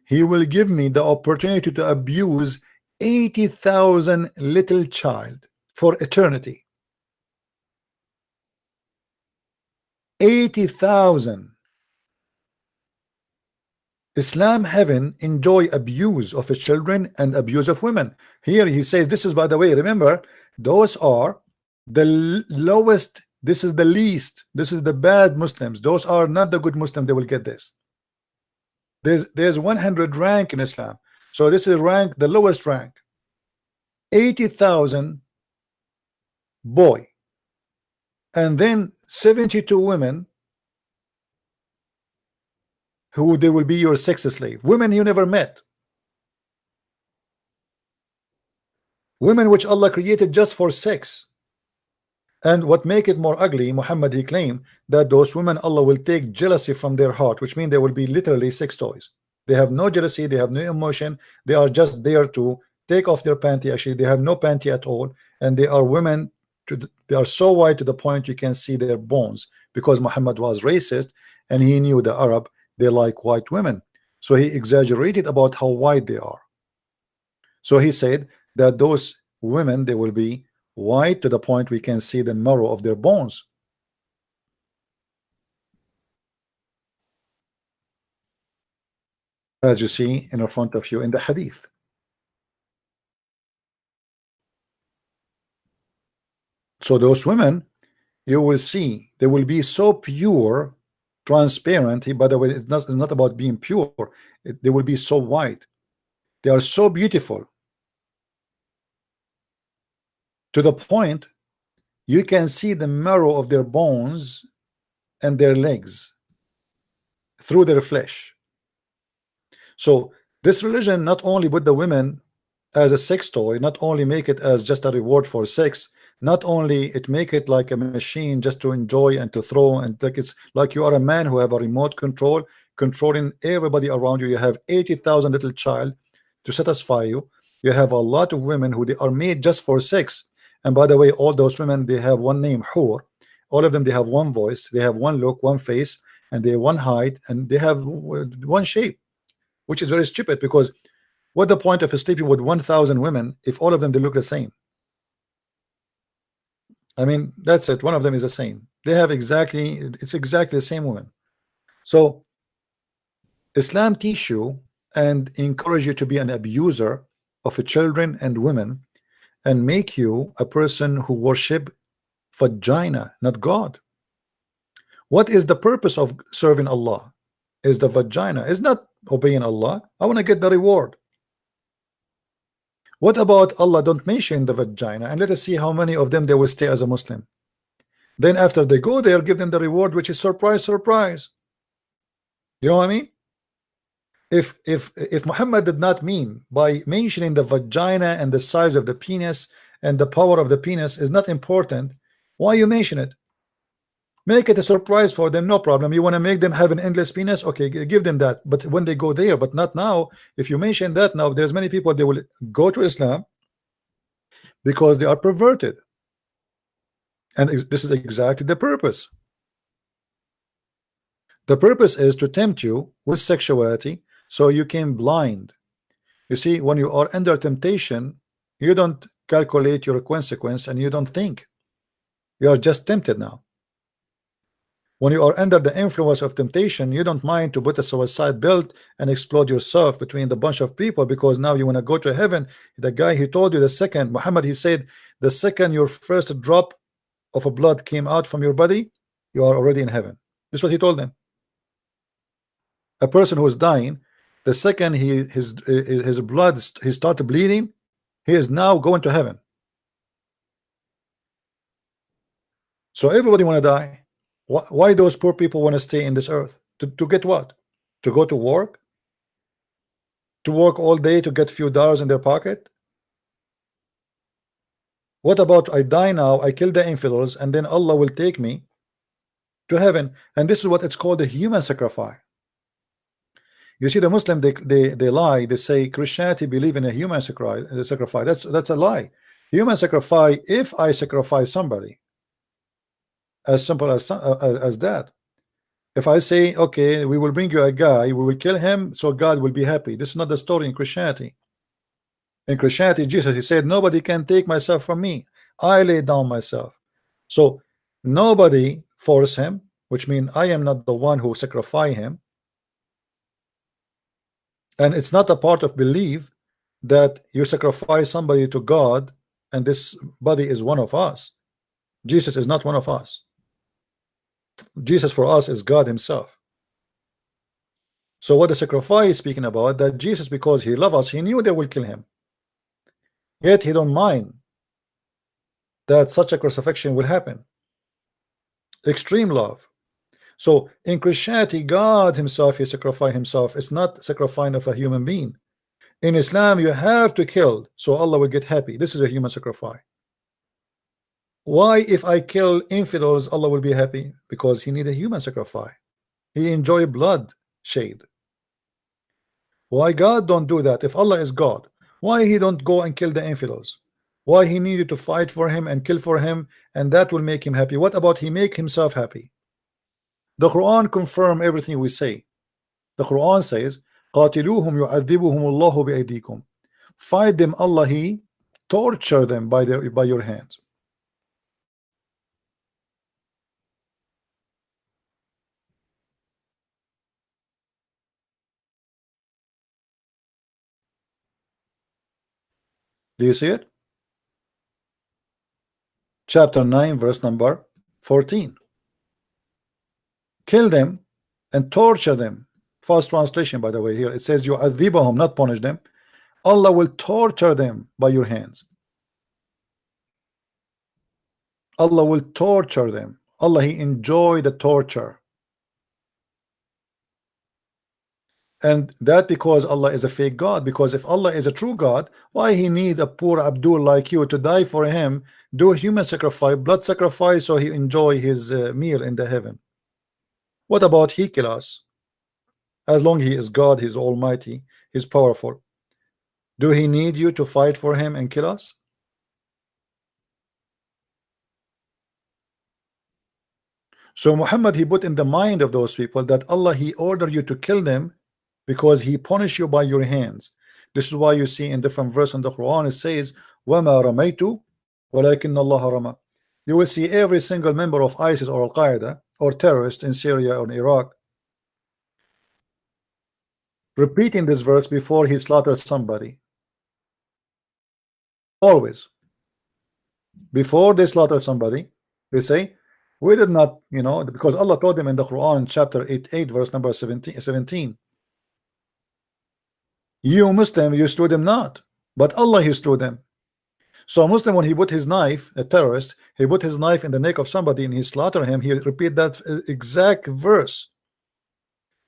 [SPEAKER 1] he will give me the opportunity to abuse 80,000 little child for eternity. 80,000. Islam heaven enjoy abuse of children and abuse of women. Here he says, this is, by the way, remember, those are the lowest, this is the least, this is the bad Muslims, those are not the good Muslims. They will get this. There's 100 rank in Islam, so this is rank, the lowest rank. 80,000 boy, and then 72 women who they will be your sex slave, women you never met, women which Allah created just for sex. And what make it more ugly, Muhammad, he claimed that those women, Allah will take jealousy from their heart, which means they will be literally sex toys. They have no jealousy, they have no emotion, they are just there to take off their panty. Actually, they have no panty at all, and they are women they are so white to the point you can see their bones, because Muhammad was racist and he knew the Arab, they like white women, so he exaggerated about how white they are. So he said that those women, they will be white to the point we can see the marrow of their bones. As you see in front of you in the hadith. So those women, you will see, they will be so pure, transparent. By the way, it's not about being pure. They will be so white. They are so beautiful to the point you can see the marrow of their bones and their legs through their flesh. So this religion not only put the women as a sex toy, not only make it as just a reward for sex, not only it make it like a machine just to enjoy and to throw, and like it's like you are a man who have a remote control controlling everybody around you. You have 80,000 little child to satisfy you. You have a lot of women who they are made just for sex. And by the way, all those women, they have one name, Hur. All of them, they have one voice, they have one look, one face, and they have one height, and they have one shape, which is very stupid, because what the point of sleeping with 1,000 women if all of them they look the same? I mean, that's it. One of them is the same. They have exactly, it's exactly the same woman. So Islam teach you and encourage you to be an abuser of children and women, and make you a person who worship vagina, not God. What is the purpose of serving Allah? Is the vagina, is not obeying Allah. I want to get the reward. What about Allah don't mention the vagina, and let us see how many of them they will stay as a Muslim. Then after they go there, give them the reward, which is surprise, surprise. You know what I mean? If Muhammad did not mean by mentioning the vagina and the size of the penis and the power of the penis is not important, why you mention it? Make it a surprise for them, no problem. You want to make them have an endless penis, okay, give them that. But when they go there, but not now. If you mention that now, there's many people, they will go to Islam because they are perverted, and this is exactly the purpose. The purpose is to tempt you with sexuality so you can blind. You see, when you are under temptation, you don't calculate your consequence and you don't think. You are just tempted now. When you are under the influence of temptation, you don't mind to put a suicide belt and explode yourself between the bunch of people, because now you want to go to heaven. The guy, he told you the second, Muhammad, he said, the second your first drop of a blood came out from your body, you are already in heaven. This is what he told them. A person who is dying, the second his blood he started bleeding, he is now going to heaven. So everybody want to die. Why those poor people want to stay in this earth? To get what? To go to work? To work all day to get a few dollars in their pocket? What about I die now, I kill the infidels, and then Allah will take me to heaven? And this is what it's called a human sacrifice. You see, the Muslim, they lie. They say Christianity believe in a human sacrifice. That's a lie. Human sacrifice, if I sacrifice somebody, as simple as that. If I say, okay, we will bring you a guy, we will kill him so God will be happy. This is not the story in Christianity. In Christianity, Jesus, he said, nobody can take myself from me. I lay down myself. So nobody force him. which means I am not the one who sacrifice him. And it's not a part of belief that you sacrifice somebody to God and this body is one of us. Jesus is not one of us. Jesus for us is God himself. So what the sacrifice is speaking about, that Jesus, because he loves us, he knew they will kill him, yet he don't mind that such a crucifixion will happen. Extreme love. So in Christianity, God himself, he sacrificed himself. It's not sacrificing of a human being. In Islam, you have to kill so Allah will get happy. This is a human sacrifice. Why if I kill infidels Allah will be happy? Because he need a human sacrifice. He enjoy blood shade. Why God don't do that? If Allah is God, why he don't go and kill the infidels? Why he needed to fight for him and kill for him, and that will make him happy? What about he make himself happy? The Quran confirm everything we say. The Quran says قاتلوهم يعذبهم الله بأيديكم. Fight them, Allah he torture them by your hands. Do you see it? Chapter 9 verse number 14. Kill them and torture them. False translation, by the way. Here it says يعذبهم, not punish them. Allah will torture them by your hands. Allah will torture them. Allah he enjoy the torture. And that because Allah is a fake God. Because if Allah is a true God, why he need a poor Abdul like you to die for him, do human sacrifice, blood sacrifice, so he enjoy his meal in the heaven? What about he kill us? As long he is God, he's almighty, he's powerful. Do he need you to fight for him and kill us? So Muhammad he put in the mind of those people that Allah he ordered you to kill them because he punished you by your hands. This is why you see in different verses in the Quran it says وَمَا رَمَيْتُ وَلَكِنَّ اللَّهَ رَمَى. You will see every single member of ISIS or Al-Qaeda or terrorist in Syria or in Iraq repeating this verse before he slaughtered somebody. Always before they slaughter somebody they say we did not, because Allah told them in the Quran chapter 8 verse number 17 you Muslim you slew them not, but Allah he slew them. So a Muslim, when he put his knife, a terrorist, he put his knife in the neck of somebody and he slaughter him, he repeat that exact verse.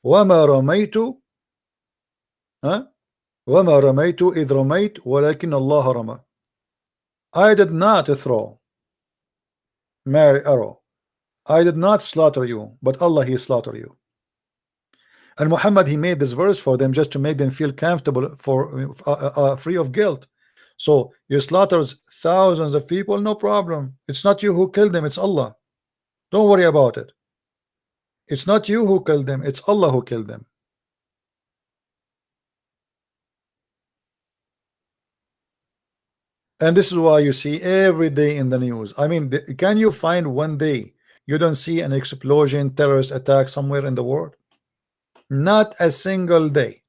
[SPEAKER 1] وَمَا رَمَيْتُ وَمَا رَمَيْتُ إِذْ رَمَيْتُ وَلَكِنَّ اللَّهَ رَمَى. I did not throw my arrow, I did not slaughter you, but Allah he slaughter you. And Muhammad he made this verse for them just to make them feel comfortable, for free of guilt. So you slaughters thousands of people, no problem. It's not you who killed them, it's Allah. Don't worry about it. It's not you who killed them, it's Allah who killed them. And this is why you see every day in the news. I mean, can you find one day you don't see an explosion, terrorist attack somewhere in the world? Not a single day.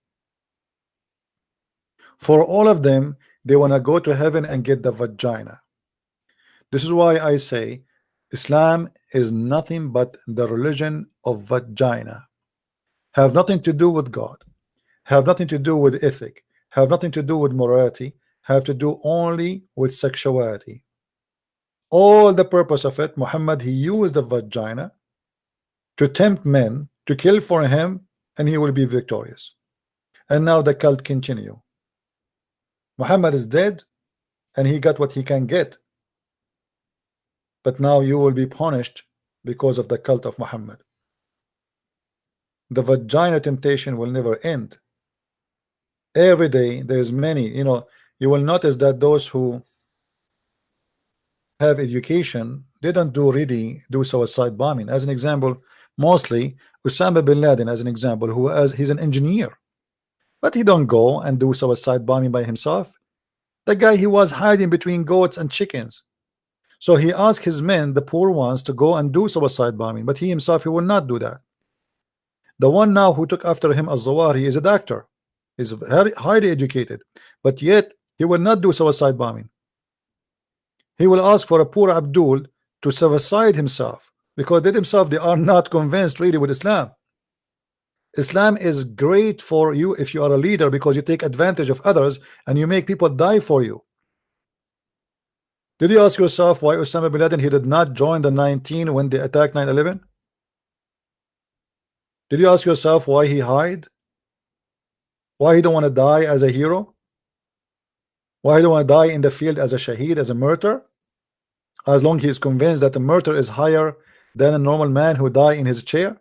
[SPEAKER 1] For all of them, they want to go to heaven and get the vagina. This is why I say Islam is nothing but the religion of vagina. Have nothing to do with God, have nothing to do with ethic, have nothing to do with morality, have to do only with sexuality. All the purpose of it, Muhammad he used the vagina to tempt men to kill for him, and he will be victorious. And now the cult continue. Muhammad is dead and he got what he can get, but now you will be punished because of the cult of Muhammad. The vagina temptation will never end. Every day there's many, you will notice that those who have education, they don't really do suicide bombing. As an example, mostly Osama bin Laden, as an example, he's an engineer, but he don't go and do suicide bombing by himself. The guy, he was hiding between goats and chickens. So he asked his men, the poor ones, to go and do suicide bombing, but he himself, he will not do that. The one now who took after him, al-Zawahiri, is a doctor, is very highly educated, but yet he will not do suicide bombing. He will ask for a poor Abdul to suicide himself, because they themselves, they are not convinced really with Islam. Islam is great for you if you are a leader, because you take advantage of others and you make people die for you. Did you ask yourself why Osama bin Laden, he did not join the 19 when they attacked 9/11? Did you ask yourself why he hid? Why he don't want to die as a hero? Why he don't want to die in the field as a shaheed, as a martyr? As long as he is convinced that the martyr is higher than a normal man who die in his chair?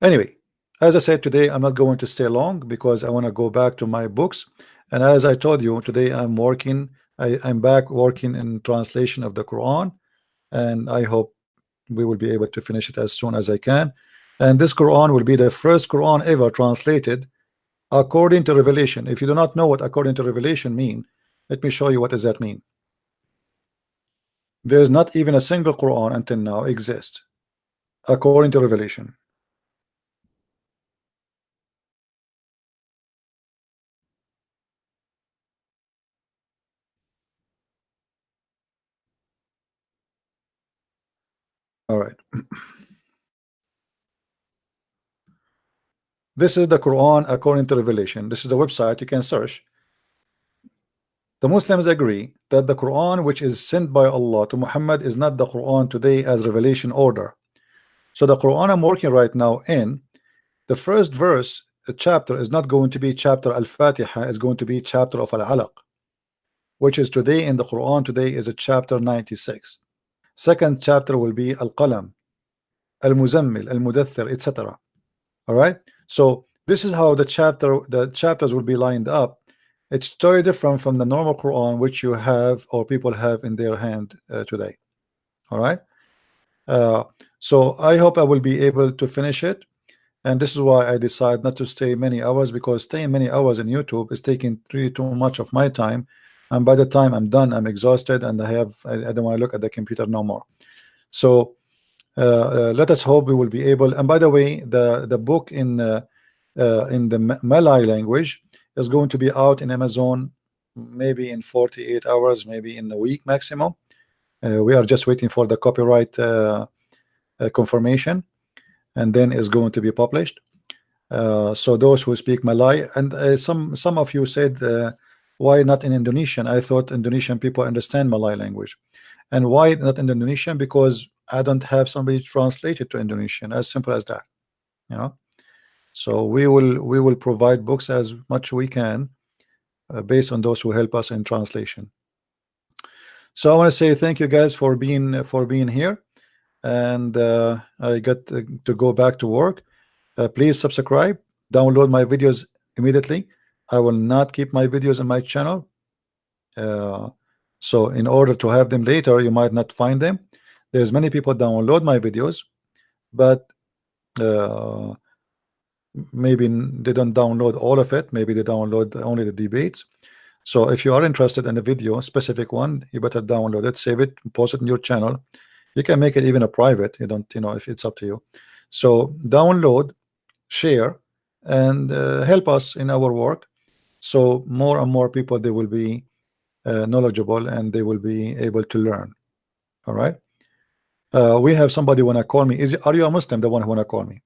[SPEAKER 1] Anyway, as I said today, I'm not going to stay long because I want to go back to my books. And as I told you today, I'm working. I'm back working in translation of the Quran, and I hope we will be able to finish it as soon as I can. And this Quran will be the first Quran ever translated according to revelation. If you do not know what according to revelation mean, let me show you what does that mean. There is not even a single Quran until now exist according to revelation. All right. This is the Quran according to revelation. This is the website, you can search. The Muslims agree that the Quran which is sent by Allah to Muhammad is not the Quran today as revelation order. So the Quran I'm working right now in, the first verse, a chapter, is not going to be chapter Al-Fatiha, is going to be chapter of Al-Alaq, which is today in the Quran today is a chapter 96. Second chapter will be Al-Qalam, Al-Muzammil, Al-Mudaththir, etc. All right, so this is how the chapters will be lined up. It's totally different from the normal Quran which you have or people have in their hand today. All right, so I hope I will be able to finish it, and this is why I decide not to stay many hours, because staying many hours in YouTube is taking really too much of my time, and by the time I'm done, I'm exhausted and I don't want to look at the computer no more. So let us hope we will be able. And by the way, the book in the Malay language is going to be out in Amazon maybe in 48 hours, maybe in a week maximum. We are just waiting for the copyright confirmation, and then it's going to be published. So those who speak Malay, and some of you said why not in Indonesian? I thought Indonesian people understand Malay language. And why not in Indonesian? Because I don't have somebody translate it to Indonesian. As simple as that, you know. So we will provide books as much we can based on those who help us in translation. So I want to say thank you guys for being here, and I got to go back to work. Please subscribe, download my videos immediately. I will not keep my videos on my channel, so in order to have them later, you might not find them. There's many people download my videos, but maybe they don't download all of it. Maybe they download only the debates. So if you are interested in a video, specific one, you better download it, save it, post it in your channel. You can make it even a private. You don't, if it's up to you. So download, share, and help us in our work. So more and more people, they will be knowledgeable and they will be able to learn. All right. We have somebody wanna call me. Are you a Muslim? The one who wanna call me.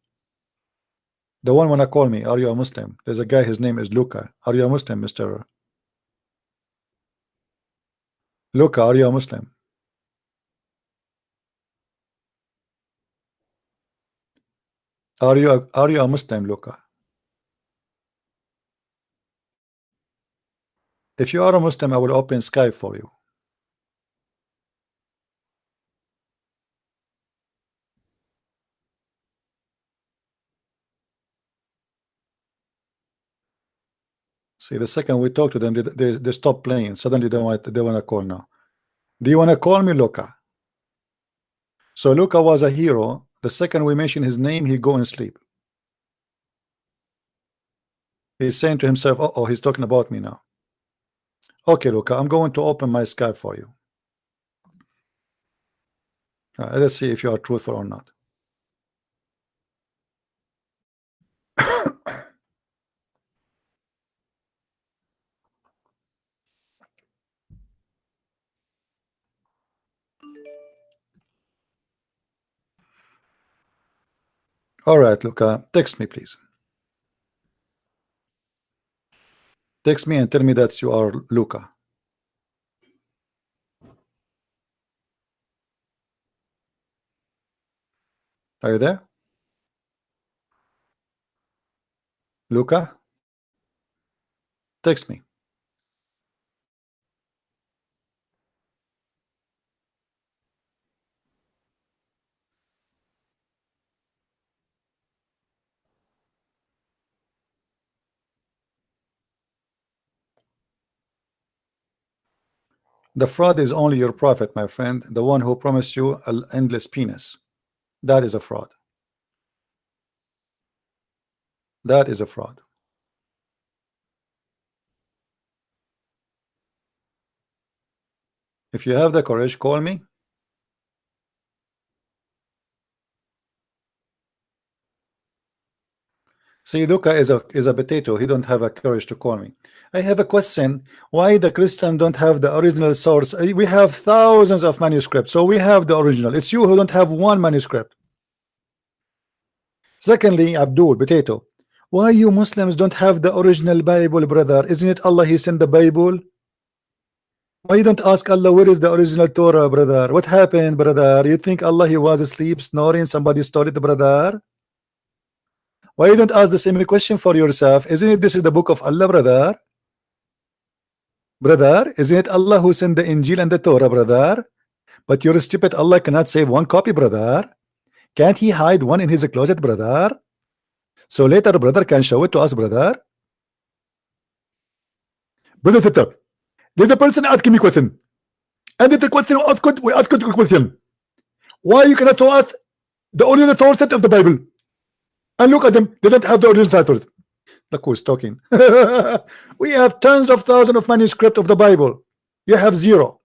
[SPEAKER 1] The one wanna call me. Are you a Muslim? There's a guy. His name is Luca. Are you a Muslim, Mr. Luca? Are you a Muslim? Are you a Muslim, Luca? If you are a Muslim, I will open Skype for you. See, the second we talk to them, they stop playing. Suddenly they want to call now. Do you want to call me, Luca? So Luca was a hero. The second we mention his name, he go and sleep. He's saying to himself, oh, he's talking about me now. Okay, Luca, I'm going to open my Skype for you. Let's see if you are truthful or not. All right, Luca, text me, please. Text me and tell me that you are Luca. Are you there? Luca? Text me. The fraud is only your prophet, my friend, the one who promised you an endless penis. That is a fraud. That is a fraud. If you have the courage, call me. See, Luca is a potato. He don't have a courage to call me. I have a question. Why the Christian don't have the original source? We have thousands of manuscripts, so we have the original. It's you who don't have one manuscript. Secondly, Abdul, potato, why you Muslims don't have the original Bible, brother? Isn't it Allah He sent the Bible? Why you don't ask Allah where is the original Torah, brother? What happened, brother? You think Allah He was asleep, snoring, somebody stole it, brother? Why you don't ask the same question for yourself? Isn't it this is the book of Allah, brother? Brother, isn't it Allah who sent the Injil and the Torah, brother? But your stupid Allah cannot save one copy, brother. Can't He hide one in His closet, brother? So later, brother can show it to us, brother. Brother Tita, did the person ask me question? And did the question we ask the question? Why you cannot tell us the original Torah set of the Bible? And look at them, they don't have the original title. Look who's talking. We have tens of thousands of manuscripts of the Bible. You have zero.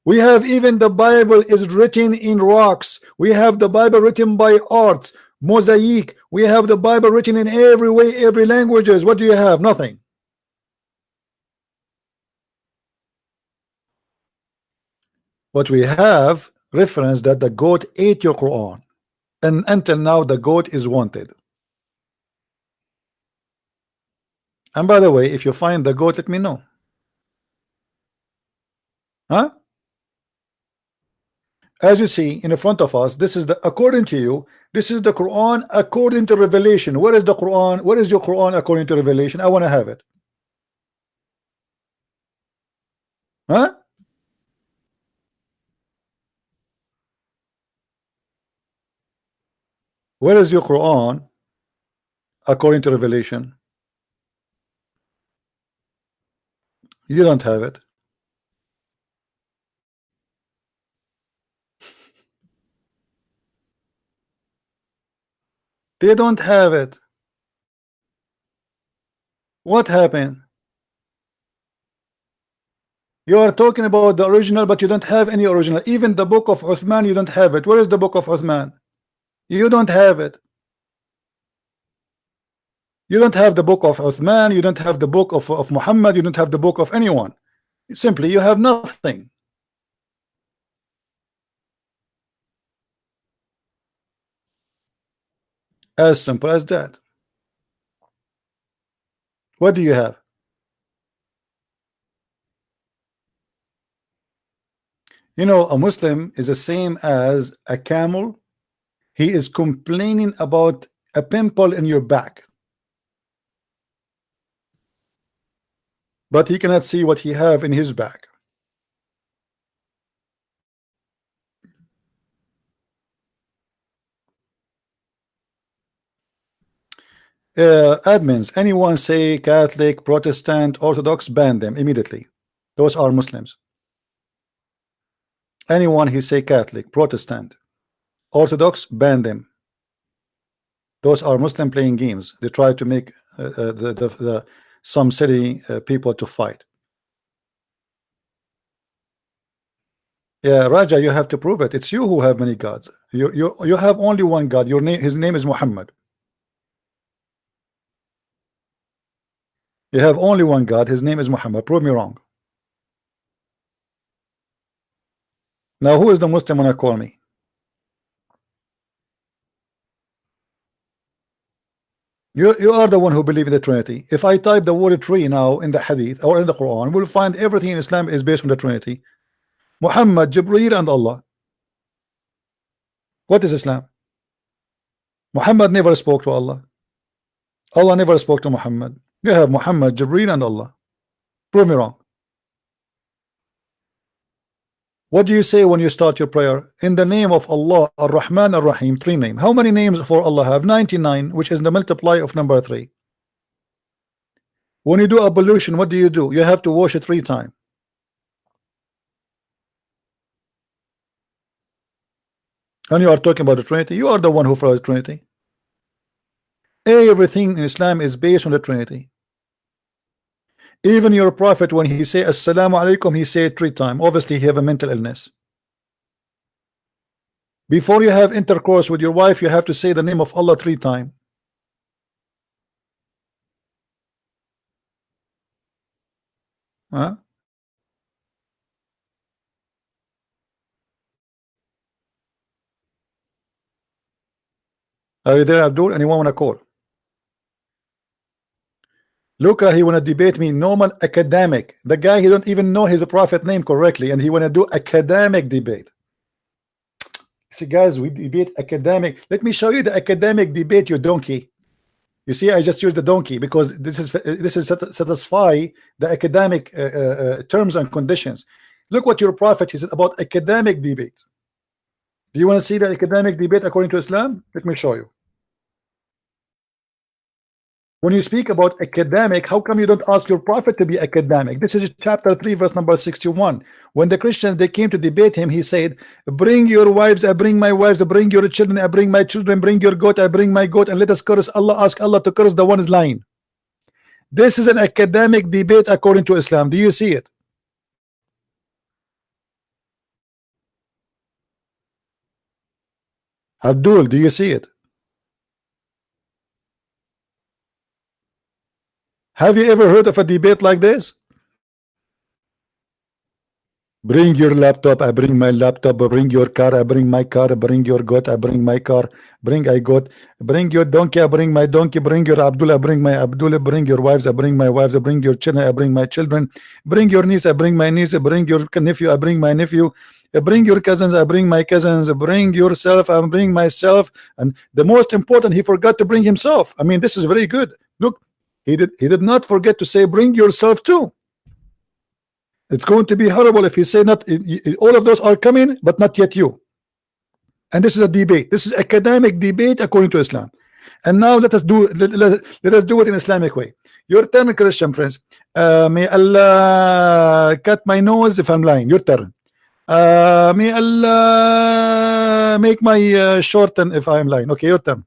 [SPEAKER 1] We have even the Bible is written in rocks. We have the Bible written by art, mosaic. We have the Bible written in every way, every languages. What do you have? Nothing. What we have reference that the goat ate your Quran. And until now the goat is wanted. And by the way, if you find the goat, let me know. Huh? As you see in front of us, this is the, according to you, this is the Quran according to revelation. Where is the Quran? Where is your Quran according to revelation? I want to have it. Huh? Where is your Quran according to revelation? You don't have it. They don't have it. What happened? You are talking about the original, but you don't have any original. Even the book of Uthman, you don't have it. Where is the book of Uthman? You don't have it. You don't have the book of Uthman. You don't have the book of Muhammad. You don't have the book of anyone. Simply, you have nothing. As simple as that. What do you have? You know, a Muslim is the same as a camel. He is complaining about a pimple in your back, but he cannot see what he have in his back. Admins, anyone say Catholic, Protestant, Orthodox, ban them immediately. Those are Muslims. Anyone who say Catholic, Protestant, Orthodox, ban them. Those are Muslim playing games. They try to make some city people to fight. Yeah, Raja, you have to prove it. It's you who have many gods. You have only one God. Your name, his name is Muhammad. You have only one God. His name is Muhammad. Prove me wrong. Now, who is the Muslim when I call me? You are the one who believe in the Trinity. If I type the word tree now in the Hadith or in the Quran, we'll find everything in Islam is based on the Trinity. Muhammad, Jibreel, and Allah. What is Islam? Muhammad never spoke to Allah. Allah never spoke to Muhammad. You have Muhammad, Jibreel, and Allah. Prove me wrong. What do you say when you start your prayer? In the name of Allah, Ar-Rahman, Ar-Rahim, 3 names. How many names for Allah have? 99, which is the multiply of number 3. When you do ablution, what do? You have to wash it 3 times. And you are talking about the Trinity. You are the one who follows the Trinity. Everything in Islam is based on the Trinity. Even your prophet, when he say Assalamu alaikum, he say it 3 times. Obviously he have a mental illness. Before you have intercourse with your wife, you have to say the name of Allah 3 times. Huh? Are you there, Abdul? Anyone want to call? Luca, he want to debate me, normal academic. The guy, he don't even know his prophet name correctly, and he want to do academic debate. See, guys, we debate academic. Let me show you the academic debate, you donkey. You see, I just used the donkey because this is satisfy the academic terms and conditions. Look what your prophet he said about academic debate. Do you want to see the academic debate according to Islam? Let me show you. When you speak about academic, how come you don't ask your prophet to be academic? This is chapter 3, verse number 61. When the Christians they came to debate him, he said, bring your wives, I bring my wives, bring your children, I bring my children, bring your goat, I bring my goat, and let us curse Allah, ask Allah to curse the one is lying. This is an academic debate according to Islam. Do you see it? Abdul, do you see it? Have you ever heard of a debate like this? Bring your laptop, I bring my laptop, bring your car, I bring my car, bring your goat, I bring my car, bring I goat, bring your donkey, I bring my donkey, bring your Abdullah, I bring my Abdullah, bring your wives, I bring my wives, I bring your children, I bring my children, bring your niece, I bring my niece, bring your nephew, I bring my nephew, bring your cousins, I bring my cousins, bring yourself, I bring myself, and the most important, he forgot to bring himself. I mean, this is very good. Look, he did not forget to say bring yourself too. It's going to be horrible if he say not all of those are coming but not yet you. And this is a debate. This is academic debate according to Islam. And now let us do it in Islamic way. Your turn, Christian Prince. May Allah cut my nose if I'm lying. Your turn. May Allah make my shorten if I'm lying. Okay, your turn.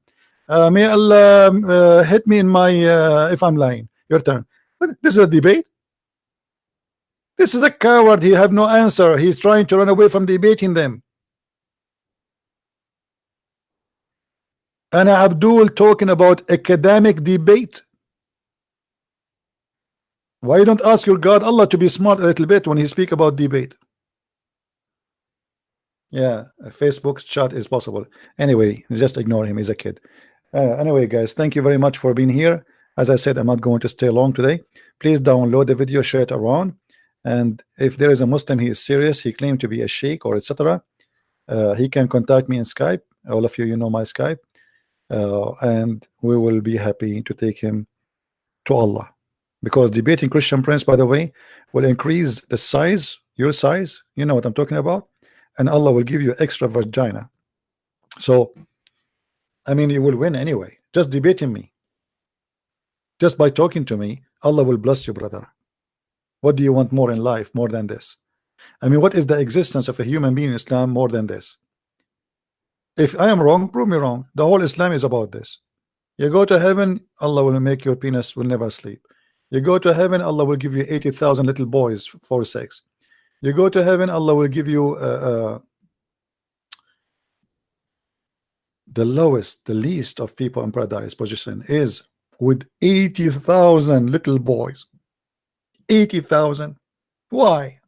[SPEAKER 1] May Allah hit me in my if I'm lying. Your turn. But this is a debate. This is a coward. He have no answer. He's trying to run away from debating them. And Abdul talking about academic debate. Why don't ask your God Allah to be smart a little bit when he speak about debate? Yeah, Facebook's chat is possible. Anyway, just ignore him. He's a kid. Anyway, guys, thank you very much for being here. As I said, I'm not going to stay long today. Please download the video, share it around. And if there is a Muslim, he is serious, he claimed to be a sheikh or etc. He can contact me in Skype. All of you know my Skype. And we will be happy to take him to Allah. Because debating Christian Prince, by the way, will increase the size, your size. You know what I'm talking about. And Allah will give you extra vagina. So, I mean, you will win anyway. Just debating me. Just by talking to me, Allah will bless you, brother. What do you want more in life more than this? I mean, what is the existence of a human being in Islam more than this? If I am wrong, prove me wrong. The whole Islam is about this. You go to heaven, Allah will make your penis will never sleep. You go to heaven, Allah will give you 80,000 little boys for sex. You go to heaven, Allah will give you the lowest, the least of people in paradise position is with 80,000 little boys. 80,000. Why?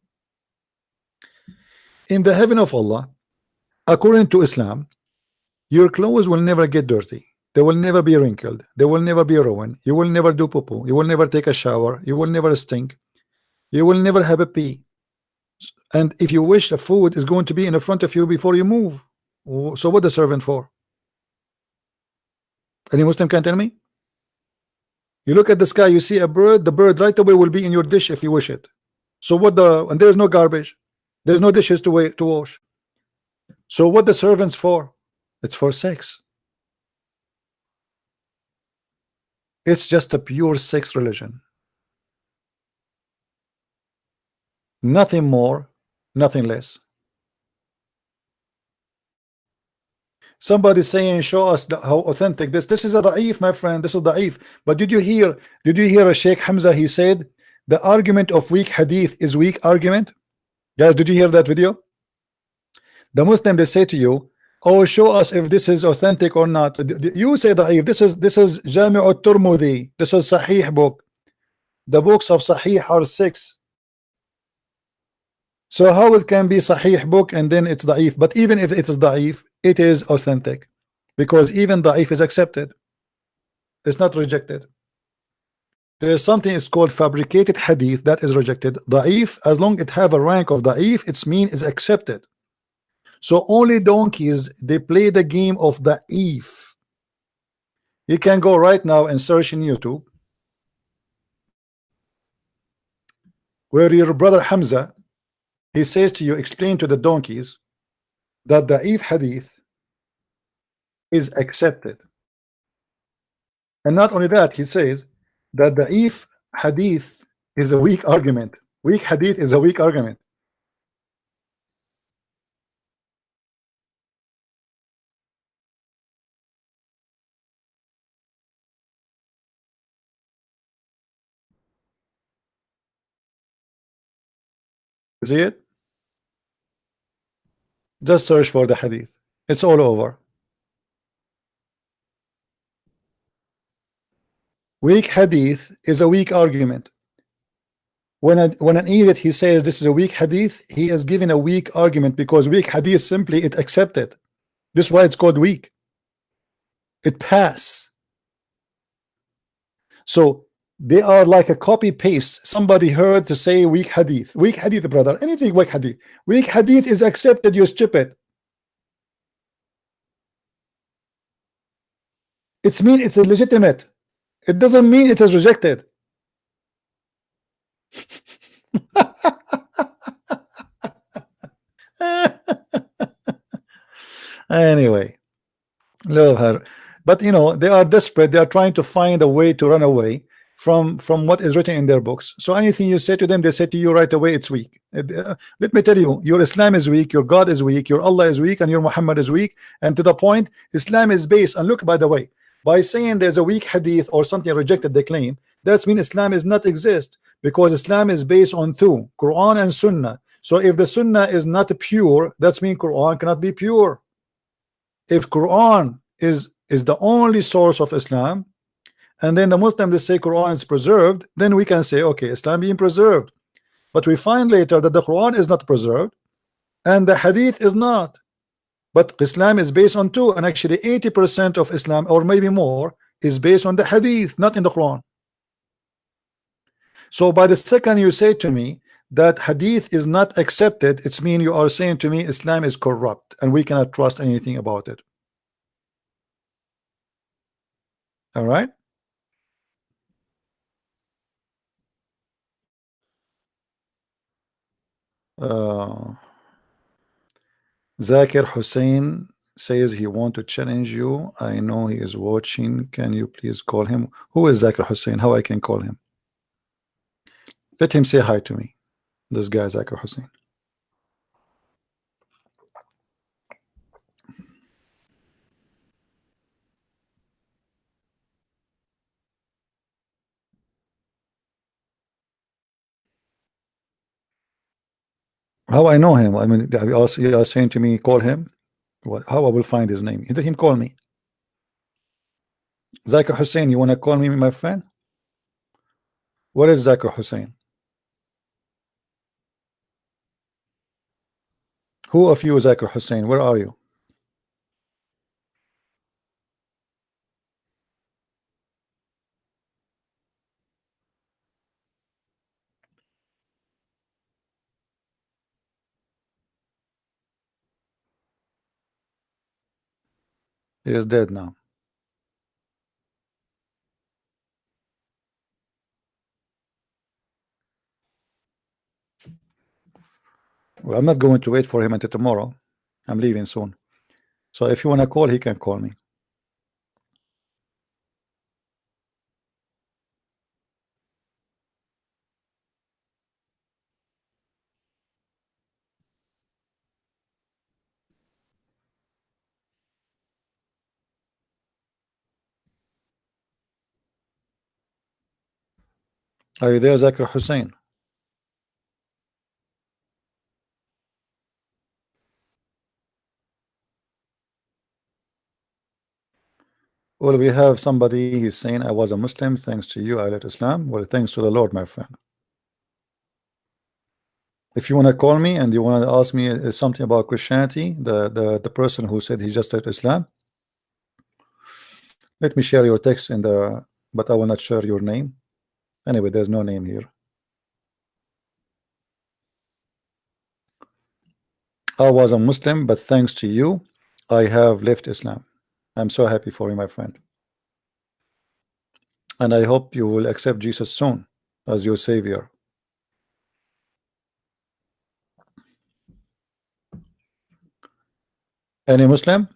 [SPEAKER 1] In the heaven of Allah, according to Islam, your clothes will never get dirty. They will never be wrinkled. They will never be ruined. You will never do poo-poo. You will never take a shower. You will never stink. You will never have a pee. And if you wish, the food is going to be in front of you before you move. So what the servant for? Any Muslim can tell me? You look at the sky, you see a bird, the bird right away will be in your dish if you wish it. So what the, and there's no garbage. There's no dishes to wash. So what the servants for? It's for sex. It's just a pure sex religion. Nothing more, nothing less. Somebody saying, show us how authentic this is a da'if, my friend. This is da'if. But did you hear a Sheikh Hamza? He said the argument of weak hadith is weak argument. Guys, did you hear that video? The Muslim, they say to you, oh, show us if this is authentic or not. You say da'if. This is Jami' al-Turmudi. This is Sahih book. The books of Sahih are 6. So how it can be Sahih book and then it's da'if? But even if it is da'if, it is authentic, because even da'if is accepted. It's not rejected. There is something is called fabricated hadith that is rejected. Da'if, as long as it have a rank of da'if, its mean is accepted. So only donkeys, they play the game of da'if. You can go right now and search in YouTube where your brother Hamza, he says to you, explain to the donkeys that da'if hadith is accepted. And not only that, he says that da'if hadith is a weak argument. Weak hadith is a weak argument. You see it? Just search for the hadith. It's all over. Weak hadith is a weak argument. When an idiot he says this is a weak hadith, he is giving a weak argument, because weak hadith simply it accepted. This is why it's called weak. It pass. So they are like a copy paste. Somebody heard to say weak hadith. Weak hadith, brother. Anything weak hadith. Weak hadith is accepted, you stupid. It's mean it's illegitimate. It doesn't mean it is rejected. Anyway, love her. But you know, they are desperate. They are trying to find a way to run away from what is written in their books. So anything you say to them, they say to you right away, it's weak. Let me tell you, your Islam is weak, your God is weak, your Allah is weak, and your Muhammad is weak. And to the point, Islam is based, and look, by the way, by saying there's a weak hadith or something rejected, they claim, that means Islam is not exist, because Islam is based on two, Quran and Sunnah. So if the Sunnah is not pure, that means Quran cannot be pure. If Quran is the only source of Islam, and then the Muslims they say Quran is preserved, then we can say okay, Islam being preserved. But we find later that the Quran is not preserved and the Hadith is not. But Islam is based on two, and actually 80% of Islam, or maybe more, is based on the Hadith, not in the Quran. So by the second you say to me that Hadith is not accepted, it's mean you are saying to me Islam is corrupt and we cannot trust anything about it. All right. Zakir Hussein says he want to challenge you. I know he is watching. Can you please call him? Who is Zakir Hussein? How I can call him? Let him say hi to me. This guy Zakir Hussein. How I know him? I mean, you are saying to me, call him. What? How I will find his name? Let him call me. Zakir Hussein, you want to call me my friend? What is Zakir Hussein? Who of you is Zakir Hussein? Where are you? He is dead now. Well, I'm not going to wait for him until tomorrow. I'm leaving soon. So if you want to call, he can call me. Are you there, Zakir Hussein? Well, we have somebody, he's saying, I was a Muslim, thanks to you, I left Islam. Well, thanks to the Lord, my friend. If you want to call me and you want to ask me something about Christianity, the person who said he just left Islam, let me share your text in the, but I will not share your name. Anyway, there's no name here. I was a Muslim, but thanks to you, I have left Islam. I'm so happy for you, my friend. And I hope you will accept Jesus soon as your savior. Any Muslim?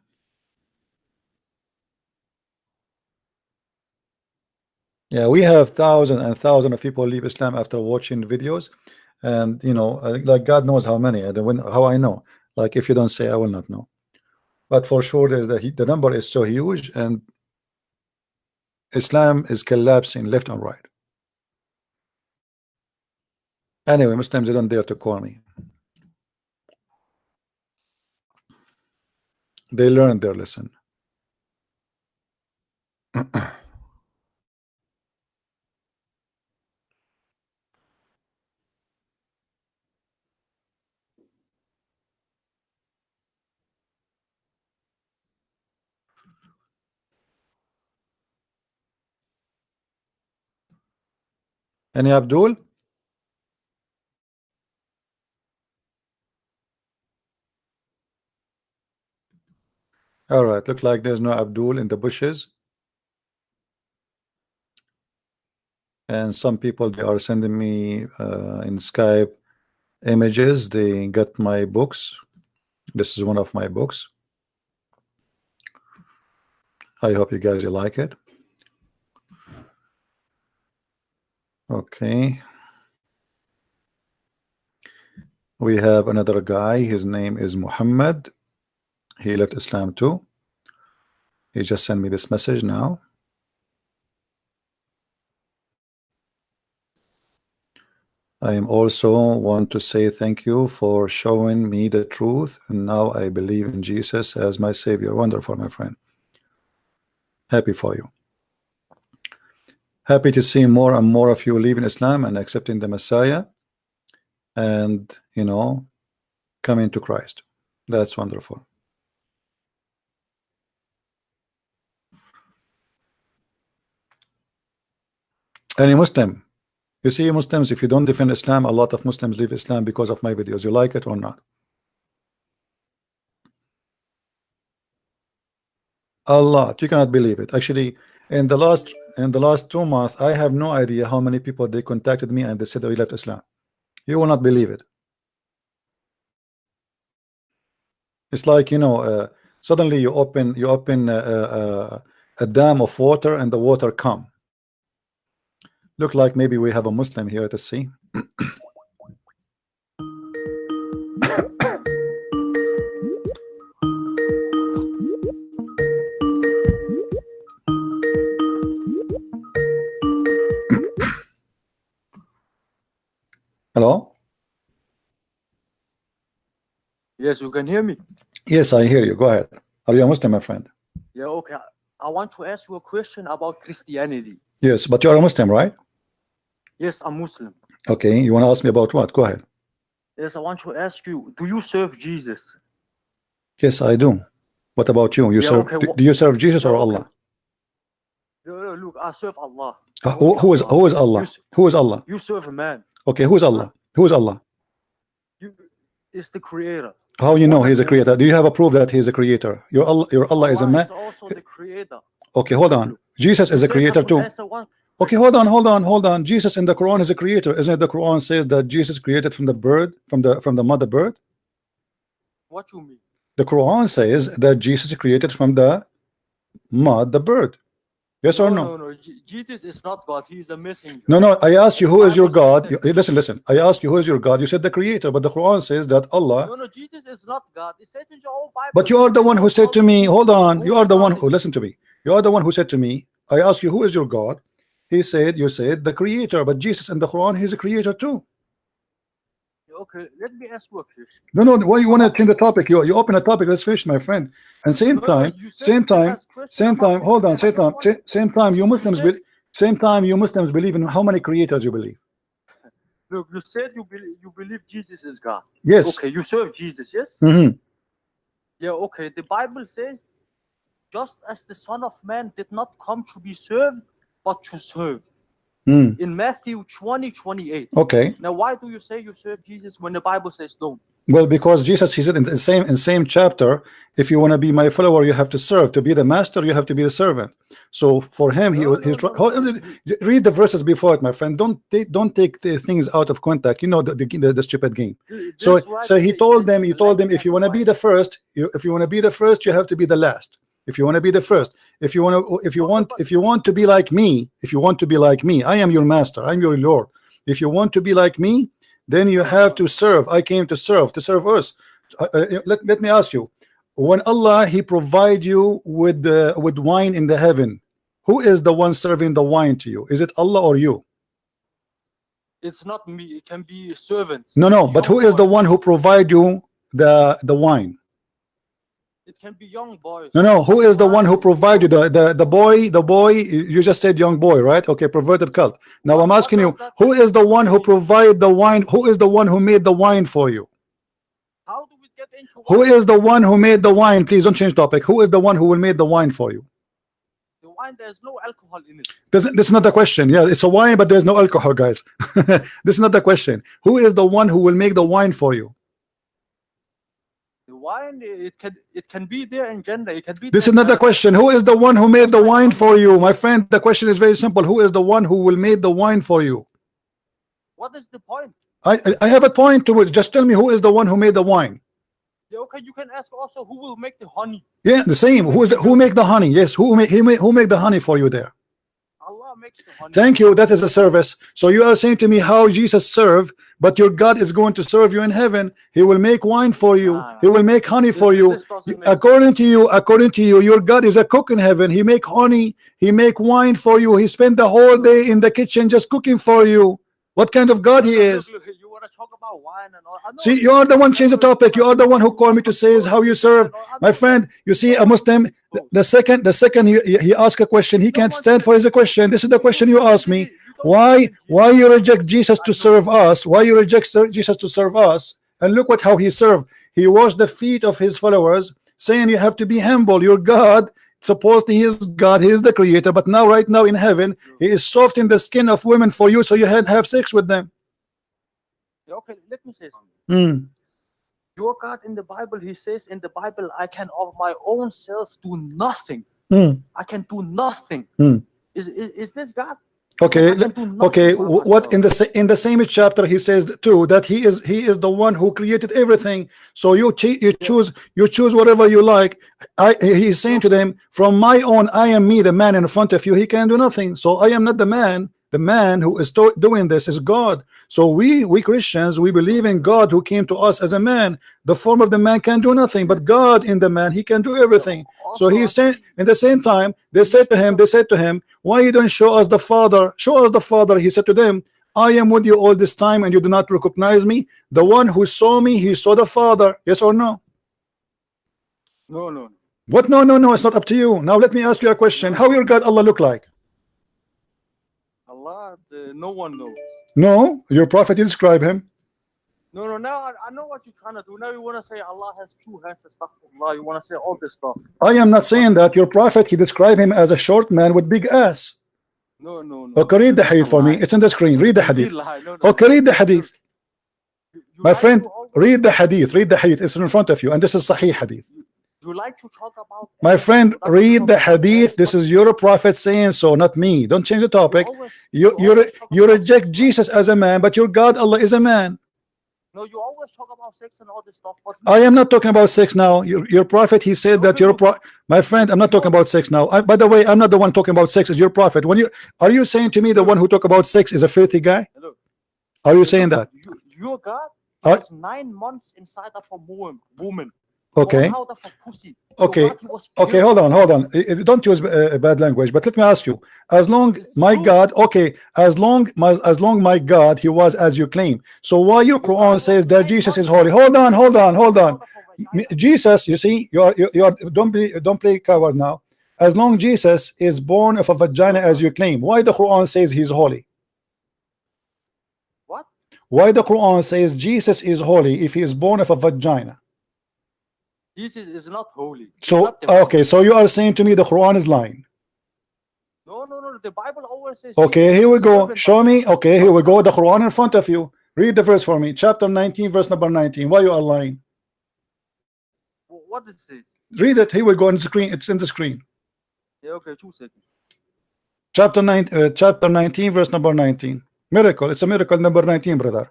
[SPEAKER 1] Yeah, we have thousands and thousands of people leave Islam after watching videos, and you know, like God knows how many. And how I know? Like if you don't say, I will not know. But for sure, there's the number is so huge, and Islam is collapsing left and right. Anyway, Muslims, they don't dare to call me. They learned their lesson. Any Abdul? All right, look like there's no Abdul in the bushes. And some people, they are sending me in Skype images. They got my books. This is one of my books. I hope you guys like it. Okay. We have another guy. His name is Mohammed. He left Islam too. He just sent me this message now. I am also want to say thank you for showing me the truth, and now I believe in Jesus as my savior. Wonderful, my friend. Happy for you. Happy to see more and more of you leaving Islam and accepting the Messiah, and you know, coming to Christ. That's wonderful. Any Muslim, you see, Muslims, if you don't defend Islam, a lot of Muslims leave Islam because of my videos. You like it or not? A lot. You cannot believe it. Actually, in the last 2 months, I have no idea how many people they contacted me and they said we left Islam. You will not believe it. It's like, you know, suddenly you open a dam of water and the water come. Look like maybe we have a Muslim here at the sea. Hello?
[SPEAKER 2] Yes, you can hear me.
[SPEAKER 1] Yes, I hear you. Go ahead. Are you a Muslim, my friend?
[SPEAKER 2] Yeah, okay. I want to ask you a question about Christianity.
[SPEAKER 1] Yes, but you are a Muslim, right?
[SPEAKER 2] Yes, I'm Muslim.
[SPEAKER 1] Okay, you want to ask me about what? Go ahead.
[SPEAKER 2] Yes, I want to ask you, do you serve Jesus?
[SPEAKER 1] Yes, I do. What about you? You
[SPEAKER 2] Yeah,
[SPEAKER 1] serve?
[SPEAKER 2] okay,
[SPEAKER 1] Do you serve Jesus or
[SPEAKER 2] okay.
[SPEAKER 1] Allah?
[SPEAKER 2] No, look, I serve Allah.
[SPEAKER 1] Who is Allah? Who is Allah?
[SPEAKER 2] You serve a man.
[SPEAKER 1] Okay, who is Allah? Who is Allah?
[SPEAKER 2] It's the creator.
[SPEAKER 1] How you know he's a creator? Do you have a proof that he's a creator? Your Allah is a man.
[SPEAKER 2] Also the creator.
[SPEAKER 1] Okay, hold on. Jesus is a creator too. Okay, hold on. Jesus in the Quran is a creator. Isn't it the Quran says that Jesus created from the bird, from the mother bird?
[SPEAKER 2] What you mean?
[SPEAKER 1] The Quran says that Jesus created from the mud, the bird. Yes or no?
[SPEAKER 2] No. Jesus is not God. He is a messenger.
[SPEAKER 1] No. I asked you who is your God. Listen. I asked you who is your God. You said the creator, but the Quran says that Allah.
[SPEAKER 2] No, Jesus is not God. It says in your own Bible.
[SPEAKER 1] But you are the one who said to me, hold on. You are the one who, listen to me. You are the one who said to me, I asked you who is your God. You said the creator, but Jesus in the Quran, he's a creator too.
[SPEAKER 2] Okay, let me ask you a question.
[SPEAKER 1] No. Why you want to change the topic? You open a topic. Let's finish, my friend. And same time. Hold on. Same time. You Muslims believe in how many creators you believe?
[SPEAKER 2] Look, you said you believe Jesus is God.
[SPEAKER 1] Yes.
[SPEAKER 2] Okay, you serve Jesus. Yes. Yeah. Okay. The Bible says, just as the Son of Man did not come to be served, but to serve. In Matthew 20:28.
[SPEAKER 1] Okay.
[SPEAKER 2] Now, why do you say you serve Jesus when the Bible says don't?
[SPEAKER 1] Well, because Jesus, he said in the same chapter, if you want to be my follower, you have to serve. To be the master, you have to be the servant. So for him, read the verses before it, my friend. Don't take the things out of context. You know the stupid game. So he told them, if you want to be the first, you have to be the last. If you want to be the first, if you want to be like me, I am your master, I'm your Lord. If you want to be like me, then you have to serve. I came to serve us. Let me ask you, when Allah he provide you with wine in the heaven, who is the one serving the wine to you? Is it Allah or you?
[SPEAKER 2] It's not me. It can be servants.
[SPEAKER 1] No. But who is the one who provide you the wine?
[SPEAKER 2] It can be young boys.
[SPEAKER 1] No. Who is the one who provided the boy? You just said young boy, right? Okay, perverted cult. Now I'm asking you, who is the one who provide the wine? Who is the one who made the wine for you?
[SPEAKER 2] How do we get into wine?
[SPEAKER 1] Who is the one who made the wine? Please don't change topic. Who is the one who will make the wine for you?
[SPEAKER 2] The wine, there's no alcohol in it.
[SPEAKER 1] This is not the question. Yeah, it's a wine, but there's no alcohol, guys. This is not the question. Who is the one who will make the wine for you?
[SPEAKER 2] Wine, it can be there in gender. It can be.
[SPEAKER 1] This is not the question. Who is the one who made the wine for you, my friend? The question is very simple. Who is the one who will make the wine for you?
[SPEAKER 2] What is the point?
[SPEAKER 1] I have a point to it. Just tell me who is the one who made the wine.
[SPEAKER 2] Yeah, okay, you can ask also who will make the honey.
[SPEAKER 1] Yeah, the same. Who make the honey? Yes, who make the honey for you there?
[SPEAKER 2] Allah makes the honey.
[SPEAKER 1] Thank you. That is a service. So you are saying to me how Jesus served, but your God is going to serve you in heaven. He will make wine for you. He will make honey for you. According to you, your God is a cook in heaven. He make honey. He make wine for you. He spent the whole day in the kitchen just cooking for you. What kind of God he is?
[SPEAKER 2] You want to talk about wine and all.
[SPEAKER 1] See, you are the one change the topic. You are the one who called me to say is how you serve. My friend, you see a Muslim, the second he ask a question, he can't stand for his question. This is the question you ask me. Why you reject Jesus to serve us? Why you reject Jesus to serve us? And look how he served. He washed the feet of his followers, saying you have to be humble. Your God, supposedly he is God, he is the creator, but right now in heaven, he is soft in the skin of women for you, so you have sex with them.
[SPEAKER 2] Okay, let me say something. Your God in the Bible, he says in the Bible, I can of my own self do nothing. I can do nothing. Is this God?
[SPEAKER 1] Okay, what in the same chapter he says too that he is the one who created everything. So you choose whatever you like. He's saying to them, from my own, I am me, the man in front of you. He can do nothing. So I am not the man. The man who is doing this is God. So we Christians, we believe in God who came to us as a man. The form of the man can do nothing, but God in the man, he can do everything. So he's saying, in the same time, they said to him, why you don't show us the Father? Show us the Father. He said to them, I am with you all this time and you do not recognize me? The one who saw me, he saw the Father. Yes or no?
[SPEAKER 2] No, no.
[SPEAKER 1] What? No, no, no. It's not up to you. Now let me ask you a question. How your God Allah look like?
[SPEAKER 2] Allah, no one knows.
[SPEAKER 1] No, your prophet, you describe him.
[SPEAKER 2] No, no. Now I know what you're trying to do. Now you want to say Allah has two hands and stuff. Allah, you want to say all this stuff.
[SPEAKER 1] I am not saying that. Your prophet, he described him as a short man with big ass.
[SPEAKER 2] No, no, no.
[SPEAKER 1] Okay, read the hadith for me. It's on the screen. Read the hadith.
[SPEAKER 2] No.
[SPEAKER 1] Okay, read the hadith.
[SPEAKER 2] You
[SPEAKER 1] My
[SPEAKER 2] like
[SPEAKER 1] friend,
[SPEAKER 2] to always-
[SPEAKER 1] read the hadith. Read the hadith. It's in front of you, and this is Sahih hadith.
[SPEAKER 2] You like to talk about.
[SPEAKER 1] My friend, read the hadith. This is your prophet saying so, not me. Don't change the topic. You reject Jesus as a man, but your God Allah is a man.
[SPEAKER 2] No, you always talk about sex and all this stuff. But
[SPEAKER 1] I am not talking about sex now. Your prophet, he said that my friend, I'm not talking about sex now. By the way, I'm not the one talking about sex. Is your prophet? When you are you saying to me the one who talk about sex is a filthy guy?
[SPEAKER 2] Hello.
[SPEAKER 1] Are you saying that?
[SPEAKER 2] Your God was 9 months inside of a woman.
[SPEAKER 1] Okay.
[SPEAKER 2] Out of a pussy.
[SPEAKER 1] Okay.
[SPEAKER 2] God, he was
[SPEAKER 1] Okay,
[SPEAKER 2] pure.
[SPEAKER 1] hold on. Don't use bad language. But let me ask you: as long my God, okay, as long my God, he was as you claim. So why your Quran says that Jesus is holy? Hold on. Jesus, you see, you are don't play coward now. As long Jesus is born of a vagina as you claim, why the Quran says he's holy?
[SPEAKER 2] What?
[SPEAKER 1] Why the Quran says Jesus is holy if he is born of a vagina?
[SPEAKER 2] Jesus is not holy.
[SPEAKER 1] So okay, so you are saying to me the Quran is lying.
[SPEAKER 2] No. The Bible always says.
[SPEAKER 1] Okay, here we go. Show me. Okay, here we go. The Quran in front of you. Read the verse for me. Chapter 19, verse number 19. Why you are lying?
[SPEAKER 2] What is this?
[SPEAKER 1] Read it. Here we go on the screen. It's in the screen.
[SPEAKER 2] Yeah, okay, 2 seconds.
[SPEAKER 1] Chapter 19, verse number 19. Miracle. It's a miracle number 19, brother.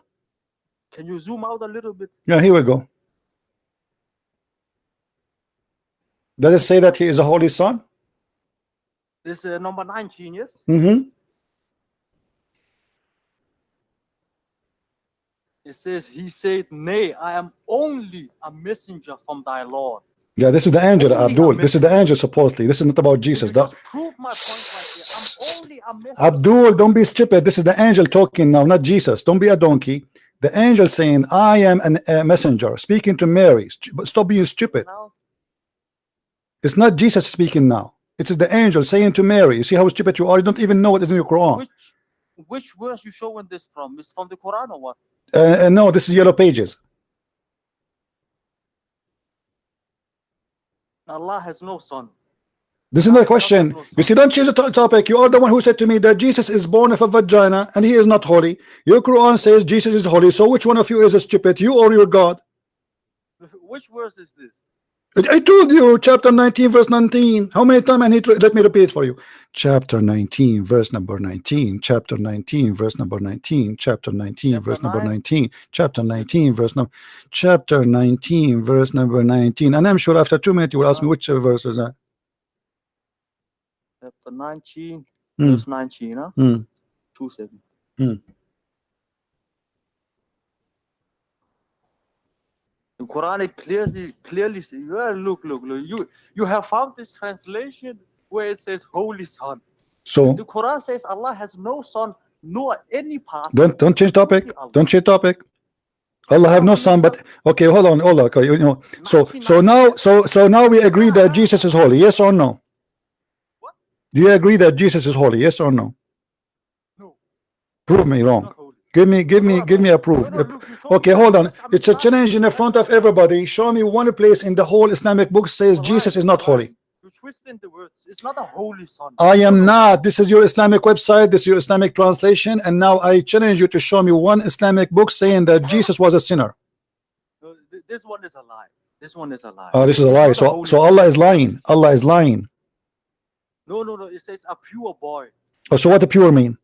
[SPEAKER 2] Can you zoom out a little bit?
[SPEAKER 1] Yeah, here we go. Does it say that he is a holy son?
[SPEAKER 2] This number 19, yes? It says, he said, nay, I am only a messenger from thy Lord.
[SPEAKER 1] Yeah, this is the angel, Abdul. This is the angel, supposedly. This is not about Jesus.
[SPEAKER 2] Just prove my point right here. I'm only a messenger.
[SPEAKER 1] Abdul, don't be stupid. This is the angel talking now, not Jesus. Don't be a donkey. The angel saying, I am a messenger, speaking to Mary. Stop being stupid. It's not Jesus speaking now. It is the angel saying to Mary. You see how stupid you are? You don't even know what is in your Quran.
[SPEAKER 2] Which verse you showing this from? Is from the Quran or what?
[SPEAKER 1] No, this is Yellow Pages.
[SPEAKER 2] Allah has no son.
[SPEAKER 1] This is not a question. You see, don't change the topic. You are the one who said to me that Jesus is born of a vagina and he is not holy. Your Quran says Jesus is holy. So which one of you is a stupid? You or your God?
[SPEAKER 2] Which verse is this?
[SPEAKER 1] I told you, chapter 19, verse 19. How many times I need to let me repeat for you? Chapter 19, verse number 19. Chapter 19, verse number 19. Chapter 19, verse number 19. Chapter 19, verse number. Chapter 19, verse number 19. And I'm sure after 2 minutes you will ask me which verse is that.
[SPEAKER 2] Chapter 19, verse 19. Huh? 2 seconds. The Quran clearly says, look, you have found this translation where it says holy son.
[SPEAKER 1] So
[SPEAKER 2] the Quran says Allah has no son, nor any part.
[SPEAKER 1] Don't change topic. Don't change topic. Allah have no son, but okay, hold on. Okay, you know. So now we agree that Jesus is holy. Yes or no?
[SPEAKER 2] What?
[SPEAKER 1] Do you agree that Jesus is holy? Yes or no?
[SPEAKER 2] No.
[SPEAKER 1] Prove me wrong. Give me a proof. Okay, hold on. It's a challenge in the front of everybody. Show me one place in the whole Islamic book says Jesus is not holy.
[SPEAKER 2] You're twisting the words. It's not a holy son.
[SPEAKER 1] I am not. This is your Islamic website. This is your Islamic translation. And now I challenge you to show me one Islamic book saying that Jesus was a sinner.
[SPEAKER 2] This one is a lie. This one is a lie.
[SPEAKER 1] Oh, this is a lie. So Allah is lying. Allah is lying.
[SPEAKER 2] No. It says a pure boy.
[SPEAKER 1] Oh, so what the pure mean?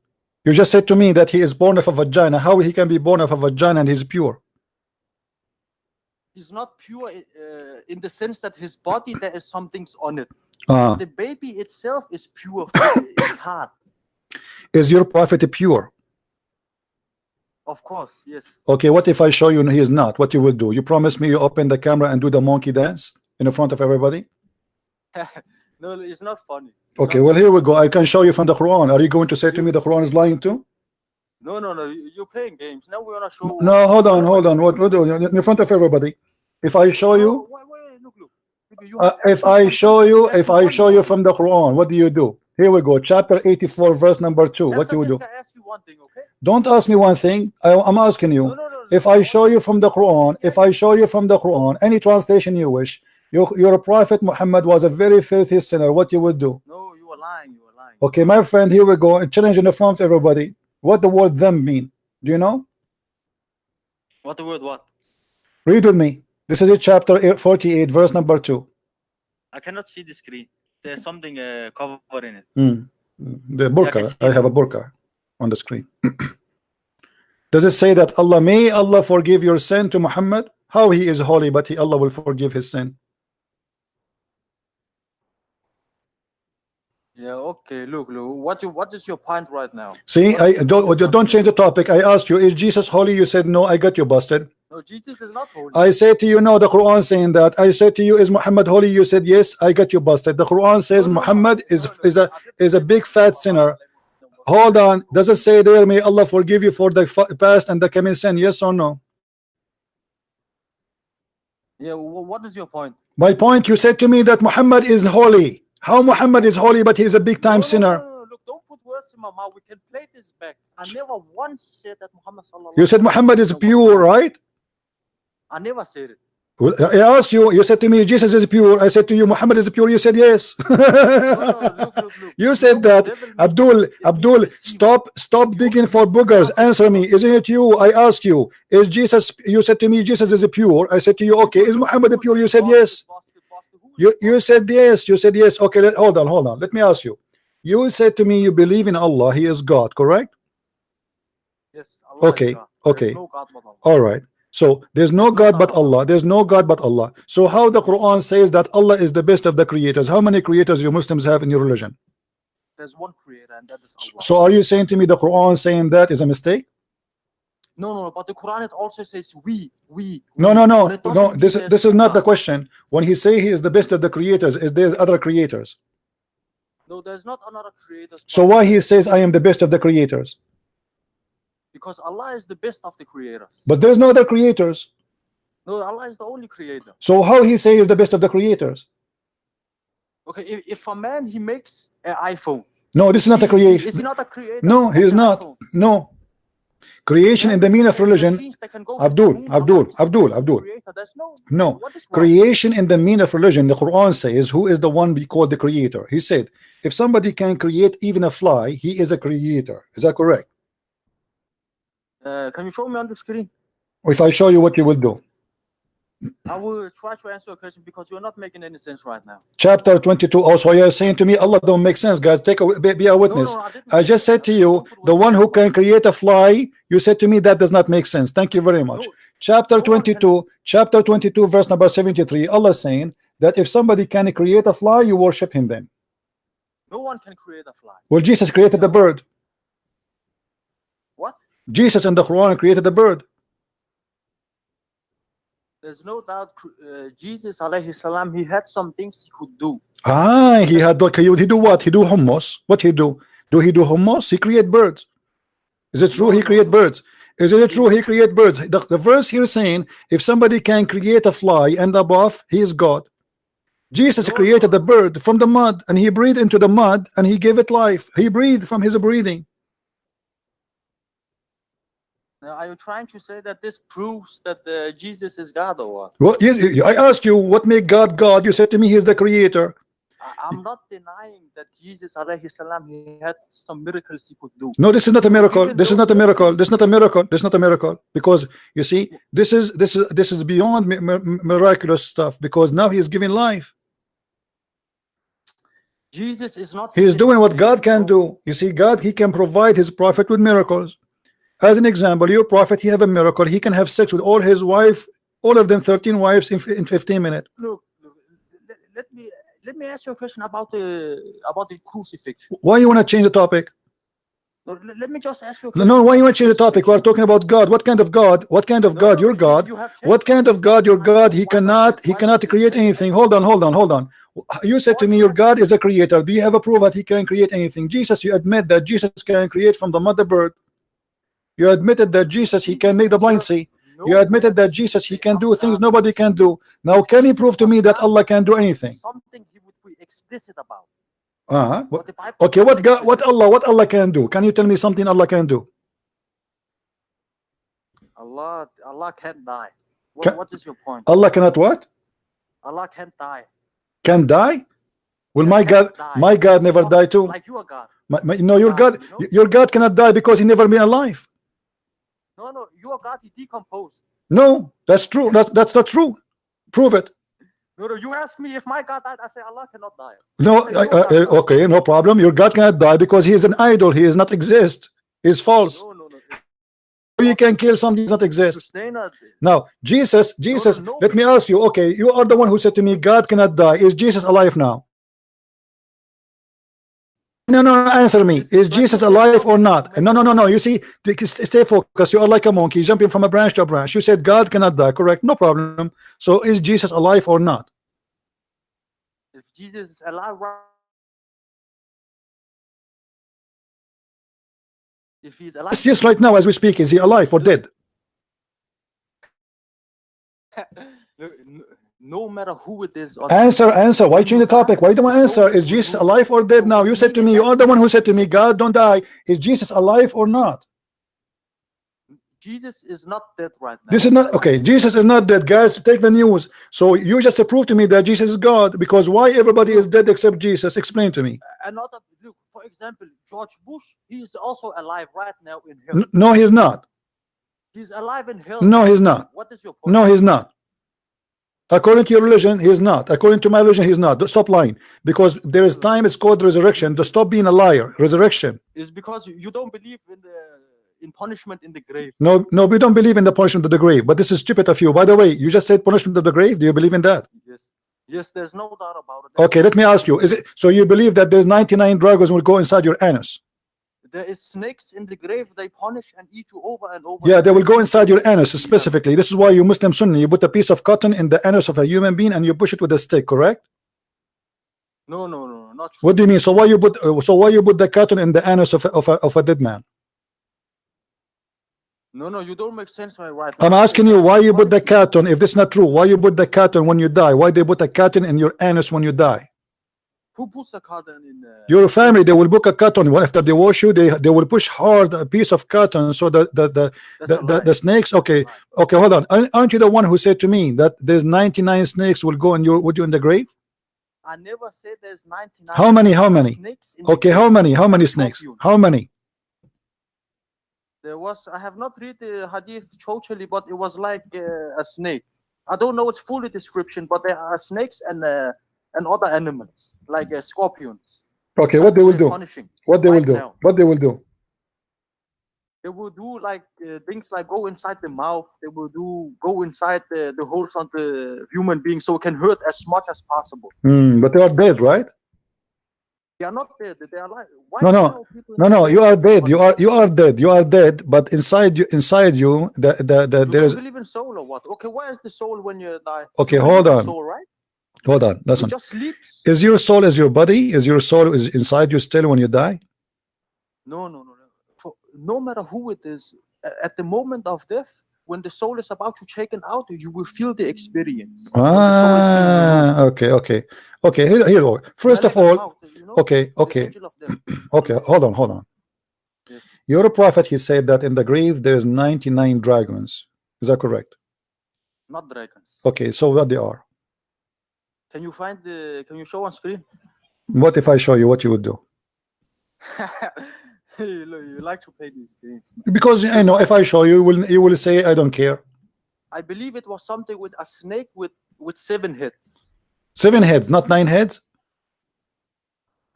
[SPEAKER 1] You just said to me that he is born of a vagina. How he can be born of a vagina and he's pure?
[SPEAKER 2] He's not pure in the sense that his body, there is some things on it. The baby itself is pure. It's hard.
[SPEAKER 1] Is your prophet pure?
[SPEAKER 2] Of course, yes.
[SPEAKER 1] Okay, what if I show you he is not? What you will do? You promise me you open the camera and do the monkey dance in front of everybody?
[SPEAKER 2] No, it's not funny.
[SPEAKER 1] Okay, well here we go. I can show you from the Quran. Are you going to say to me the Quran is lying too?
[SPEAKER 2] No, you're playing games. Now we wanna show.
[SPEAKER 1] No, hold on. What in front of everybody? If I show you,
[SPEAKER 2] wait, look.
[SPEAKER 1] if I show you from the Quran, what do you do? Here we go, chapter 84, verse number 2. What do you do?
[SPEAKER 2] Ask you one thing, okay?
[SPEAKER 1] Don't ask me one thing. I'm asking you.
[SPEAKER 2] No.
[SPEAKER 1] If I show you from the Quran, any translation you wish, your prophet Muhammad was a very filthy sinner, what you would do?
[SPEAKER 2] No, you are lying.
[SPEAKER 1] Okay, my friend, here we go. A challenge in the front of everybody. What the word them mean? Do you know?
[SPEAKER 2] What the word what?
[SPEAKER 1] Read with me. This is chapter 48, verse number 2.
[SPEAKER 2] I cannot see the screen. There's something covered in it.
[SPEAKER 1] The burqa. I have a burqa on the screen. Does it say that may Allah forgive your sin to Muhammad? How he is holy, but Allah will forgive his sin?
[SPEAKER 2] Yeah, okay. Look. What is your point right now?
[SPEAKER 1] See, don't change the topic. I asked you, is Jesus holy? You said no. I got you busted.
[SPEAKER 2] No, Jesus is not holy.
[SPEAKER 1] I said to you, no, the Quran saying that. I said to you, is Muhammad holy? You said yes. I got you busted. The Quran says Muhammad is a big fat sinner. Hold on. Does it say there, may Allah forgive you for the past and the coming sin? Yes or no?
[SPEAKER 2] Yeah. What is your point?
[SPEAKER 1] My point, you said to me that Muhammad is holy. How Muhammad is holy, but he is a big time sinner?
[SPEAKER 2] No. Look, don't put words in my mouth. We can play this back. I never once said that Muhammad sallallahu.
[SPEAKER 1] You said Muhammad is pure, right?
[SPEAKER 2] I never said it.
[SPEAKER 1] Well, I asked you. You said to me Jesus is pure. I said to you Muhammad is pure. You said yes.
[SPEAKER 2] Look.
[SPEAKER 1] You said that. Abdul, stop digging for boogers. Answer me. Isn't it you? I asked you. Is Jesus? You said to me Jesus is pure. I said to you, okay. Is Muhammad pure? You said yes. You said yes. You said yes. Okay. Hold on. Let me ask you. You said to me you believe in Allah. He is God. Correct?
[SPEAKER 2] Yes. Allah
[SPEAKER 1] okay.
[SPEAKER 2] Is God.
[SPEAKER 1] Okay.
[SPEAKER 2] No God but Allah.
[SPEAKER 1] All right. So there's no God but Allah. There's no God but Allah. So how the Quran says that Allah is the best of the creators? How many creators you Muslims have in your religion?
[SPEAKER 2] There's one creator, and that is Allah.
[SPEAKER 1] So are you saying to me the Quran saying that is a mistake?
[SPEAKER 2] No. But the Quran it also says we.
[SPEAKER 1] No. This is not the question. When he say he is the best of the creators, is there other creators?
[SPEAKER 2] No, there's not another creator.
[SPEAKER 1] So why he says I am the best of the creators?
[SPEAKER 2] Because Allah is the best of the creators.
[SPEAKER 1] But there's no other creators.
[SPEAKER 2] No, Allah is the only creator.
[SPEAKER 1] So how he say is the best of the creators?
[SPEAKER 2] Okay, if a man he makes an iPhone.
[SPEAKER 1] No, this is not a creation.
[SPEAKER 2] Is he not a creator?
[SPEAKER 1] No, he is not. iPhone? No. Creation in the meaning of religion. Abdul. No. Creation in the meaning of religion, the Quran says, who is the one we call the creator? He said, if somebody can create even a fly, he is a creator. Is that correct?
[SPEAKER 2] Can you show me on the screen?
[SPEAKER 1] If I show you, what you will do?
[SPEAKER 2] I will try to answer a question because you're not making any sense right now.
[SPEAKER 1] Chapter 22. Also, you're saying to me, Allah don't make sense, guys. Be a witness. No, I just said to you, the one who can create a fly. You said to me that does not make sense. Thank you very much. Chapter 22, verse number 73. Allah saying that if somebody can create a fly, you worship him then.
[SPEAKER 2] No one can create a fly.
[SPEAKER 1] Well, Jesus created the bird.
[SPEAKER 2] What?
[SPEAKER 1] Jesus in the Quran created the bird.
[SPEAKER 2] There's no doubt Jesus alayhi salam, he had some things he could do.
[SPEAKER 1] He had. He do what? He do hummus. What he do? Do he do hummus? He create birds. Is it true he create birds? Is it true he create birds? The verse here saying if somebody can create a fly and above, he is God. Jesus created the bird from the mud and he breathed into the mud and he gave it life. He breathed from his breathing.
[SPEAKER 2] Are you trying to say that this proves that Jesus is God or what?
[SPEAKER 1] Well, yes, I asked you what make God God. You said to me he is the creator.
[SPEAKER 2] I'm not denying that Jesus alayhi salam, he had some miracles he could do.
[SPEAKER 1] No, this is not a miracle. This is not a miracle. This is not a miracle. This is not a miracle. Because you see, this is beyond miraculous stuff. Because now he is giving life.
[SPEAKER 2] Jesus is not.
[SPEAKER 1] He is doing what God can do. You see, God, he can provide his prophet with miracles. As an example, your prophet, he have a miracle. He can have sex with all his wife, all of them 13 wives in 15 minutes.
[SPEAKER 2] Look, let me ask you a question about the crucifixion.
[SPEAKER 1] Why you want to change the topic?
[SPEAKER 2] No, let me just ask you a question.
[SPEAKER 1] No, why you want to change the topic? We're talking about God. What kind of God? What kind of God? Your God. What kind of God? Your God. He cannot create anything. Hold on. You said to me your God is a creator. Do you have a proof that he can create anything? Jesus, you admit that Jesus can create from the mother bird. You admitted that Jesus, he can make the blind see. You admitted that Jesus, he can do things nobody can do. Now, can you prove to me that Allah can do anything?
[SPEAKER 2] Something he would be explicit about.
[SPEAKER 1] Okay, what Allah can do? Can you tell me something Allah can do?
[SPEAKER 2] Allah can't die. What is your point?
[SPEAKER 1] Allah cannot what?
[SPEAKER 2] Allah can't die.
[SPEAKER 1] Can die? Well, my God never died too.
[SPEAKER 2] Like your God.
[SPEAKER 1] No, your God cannot die because he never been alive.
[SPEAKER 2] No, your God, he decomposed.
[SPEAKER 1] No, that's true. That's not true. Prove it.
[SPEAKER 2] No, you ask me if my God died, I say Allah cannot die.
[SPEAKER 1] No, okay, no problem. Your God cannot die because he is an idol. He does not exist. He is false.
[SPEAKER 2] No.
[SPEAKER 1] You can kill something that does not exist. Now, Jesus, let me ask you, okay, you are the one who said to me, God cannot die. Is Jesus alive now? No, answer me. Is Jesus alive or not? No. You see, stay focused. You are like a monkey jumping from a branch to a branch. You said God cannot die, correct? No problem. So is Jesus alive or not?
[SPEAKER 2] If Jesus is alive, if he's alive,
[SPEAKER 1] yes, right now as we speak, is he alive or dead?
[SPEAKER 2] No matter who it is.
[SPEAKER 1] Answer. Why change the topic? Why don't I answer? Is Jesus alive or dead now? You said to me, you are the one who said to me, God don't die. Is Jesus alive or not?
[SPEAKER 2] Jesus is not dead right now.
[SPEAKER 1] This is not okay. Jesus is not dead, guys. Take the news. So you just proved to me that Jesus is God, because why everybody is dead except Jesus? Explain to me.
[SPEAKER 2] Another look, for example, George Bush, he is also alive right now in hell.
[SPEAKER 1] No, he's not.
[SPEAKER 2] He's alive in hell.
[SPEAKER 1] No, he's not.
[SPEAKER 2] What is your point?
[SPEAKER 1] No, he's not. According to your religion, he is not. According to my religion, he's not. Stop lying. Because there is time, it's called resurrection. To stop being a liar. Resurrection.
[SPEAKER 2] It's because you don't believe in punishment in the grave.
[SPEAKER 1] No, we don't believe in the punishment of the grave. But this is stupid of you. By the way, you just said punishment of the grave. Do you believe in that?
[SPEAKER 2] Yes, there's no doubt about it.
[SPEAKER 1] Okay, let me ask you. Is it so you believe that there's 99 dragons will go inside your anus?
[SPEAKER 2] There is snakes in the grave. They punish and eat you over and over.
[SPEAKER 1] Yeah, they will go inside your anus specifically. This is why you Muslim Sunni, you put a piece of cotton in the anus of a human being and you push it with a stick, correct?
[SPEAKER 2] No, not true.
[SPEAKER 1] What do you mean? So why you put the cotton in the anus of a dead man?
[SPEAKER 2] No, you don't make sense right now.
[SPEAKER 1] I'm asking you why you put the cotton. If this is not true, why you put the cotton when you die? Why they put a cotton in your anus when you die?
[SPEAKER 2] Who puts a cotton in?
[SPEAKER 1] Your family, they will book a cotton. After they wash you, they will push hard a piece of cotton so the snakes. Okay, hold on. Aren't you the one who said to me that there's 99 snakes will go with you in the grave?
[SPEAKER 2] I never said there's 99.
[SPEAKER 1] How many? Okay, how many snakes? How many?
[SPEAKER 2] There was. I have not read the hadith totally, but it was like a snake. I don't know its full description, but there are snakes and other animals like scorpions.
[SPEAKER 1] Okay, what they will do? What they will do? What they will do?
[SPEAKER 2] They will do like things like go inside the mouth. They will go inside the holes on the human being, so it can hurt as much as possible.
[SPEAKER 1] But they are dead, right?
[SPEAKER 2] They are not dead. They are alive.
[SPEAKER 1] No. You are dead. You are dead. You are dead. But inside you, there is.
[SPEAKER 2] You believe in soul or what? Okay, where is the soul when you die?
[SPEAKER 1] Okay, hold on.
[SPEAKER 2] Soul, right?
[SPEAKER 1] Hold on. Listen.
[SPEAKER 2] Just sleeps.
[SPEAKER 1] Is your soul as your body? Is your soul is inside you still when you die?
[SPEAKER 2] No. No matter who it is, at the moment of death, when the soul is about to taken out, you will feel the experience.
[SPEAKER 1] Okay. Here. First of all, okay. Hold on.
[SPEAKER 2] Yes.
[SPEAKER 1] Your prophet, he said that in the grave there is 99 dragons. Is that correct?
[SPEAKER 2] Not dragons.
[SPEAKER 1] Okay, so what they are?
[SPEAKER 2] Can you show on screen?
[SPEAKER 1] What if I show you? What you would do?
[SPEAKER 2] You like to play these games.
[SPEAKER 1] Because I know if I show you, you will say I don't care.
[SPEAKER 2] I believe it was something with a snake with 7 heads.
[SPEAKER 1] 7 heads, not 9 heads.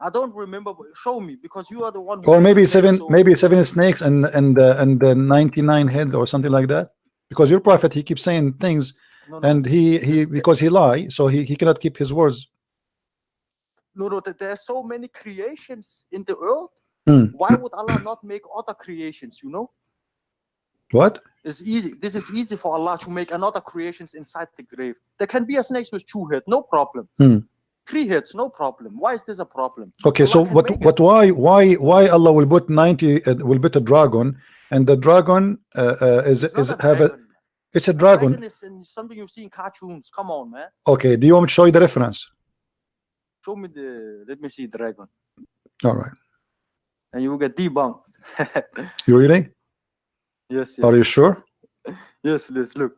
[SPEAKER 2] I don't remember. Show me, because you are the one.
[SPEAKER 1] Or maybe 7 snakes and 99 head or something like that. Because your prophet, he keeps saying things, and he because he lie, so he cannot keep his words.
[SPEAKER 2] No. There are so many creations in the earth. Why would Allah not make other creations? You know.
[SPEAKER 1] What?
[SPEAKER 2] It's easy. This is easy for Allah to make another creations inside the grave. There can be a snake with 2 heads, no problem. 3 heads, no problem. Why is this a problem?
[SPEAKER 1] Okay, Allah, so why Allah will put 90 will put a dragon and the dragon is have a, it's a dragon.
[SPEAKER 2] Dragon is something you see in cartoons. Come on, man.
[SPEAKER 1] Okay, do you want me to show you the reference?
[SPEAKER 2] Show me the. Let me see dragon.
[SPEAKER 1] All right.
[SPEAKER 2] And you will get debunked.
[SPEAKER 1] You really?
[SPEAKER 2] Yes.
[SPEAKER 1] Are you sure?
[SPEAKER 2] Yes. Look.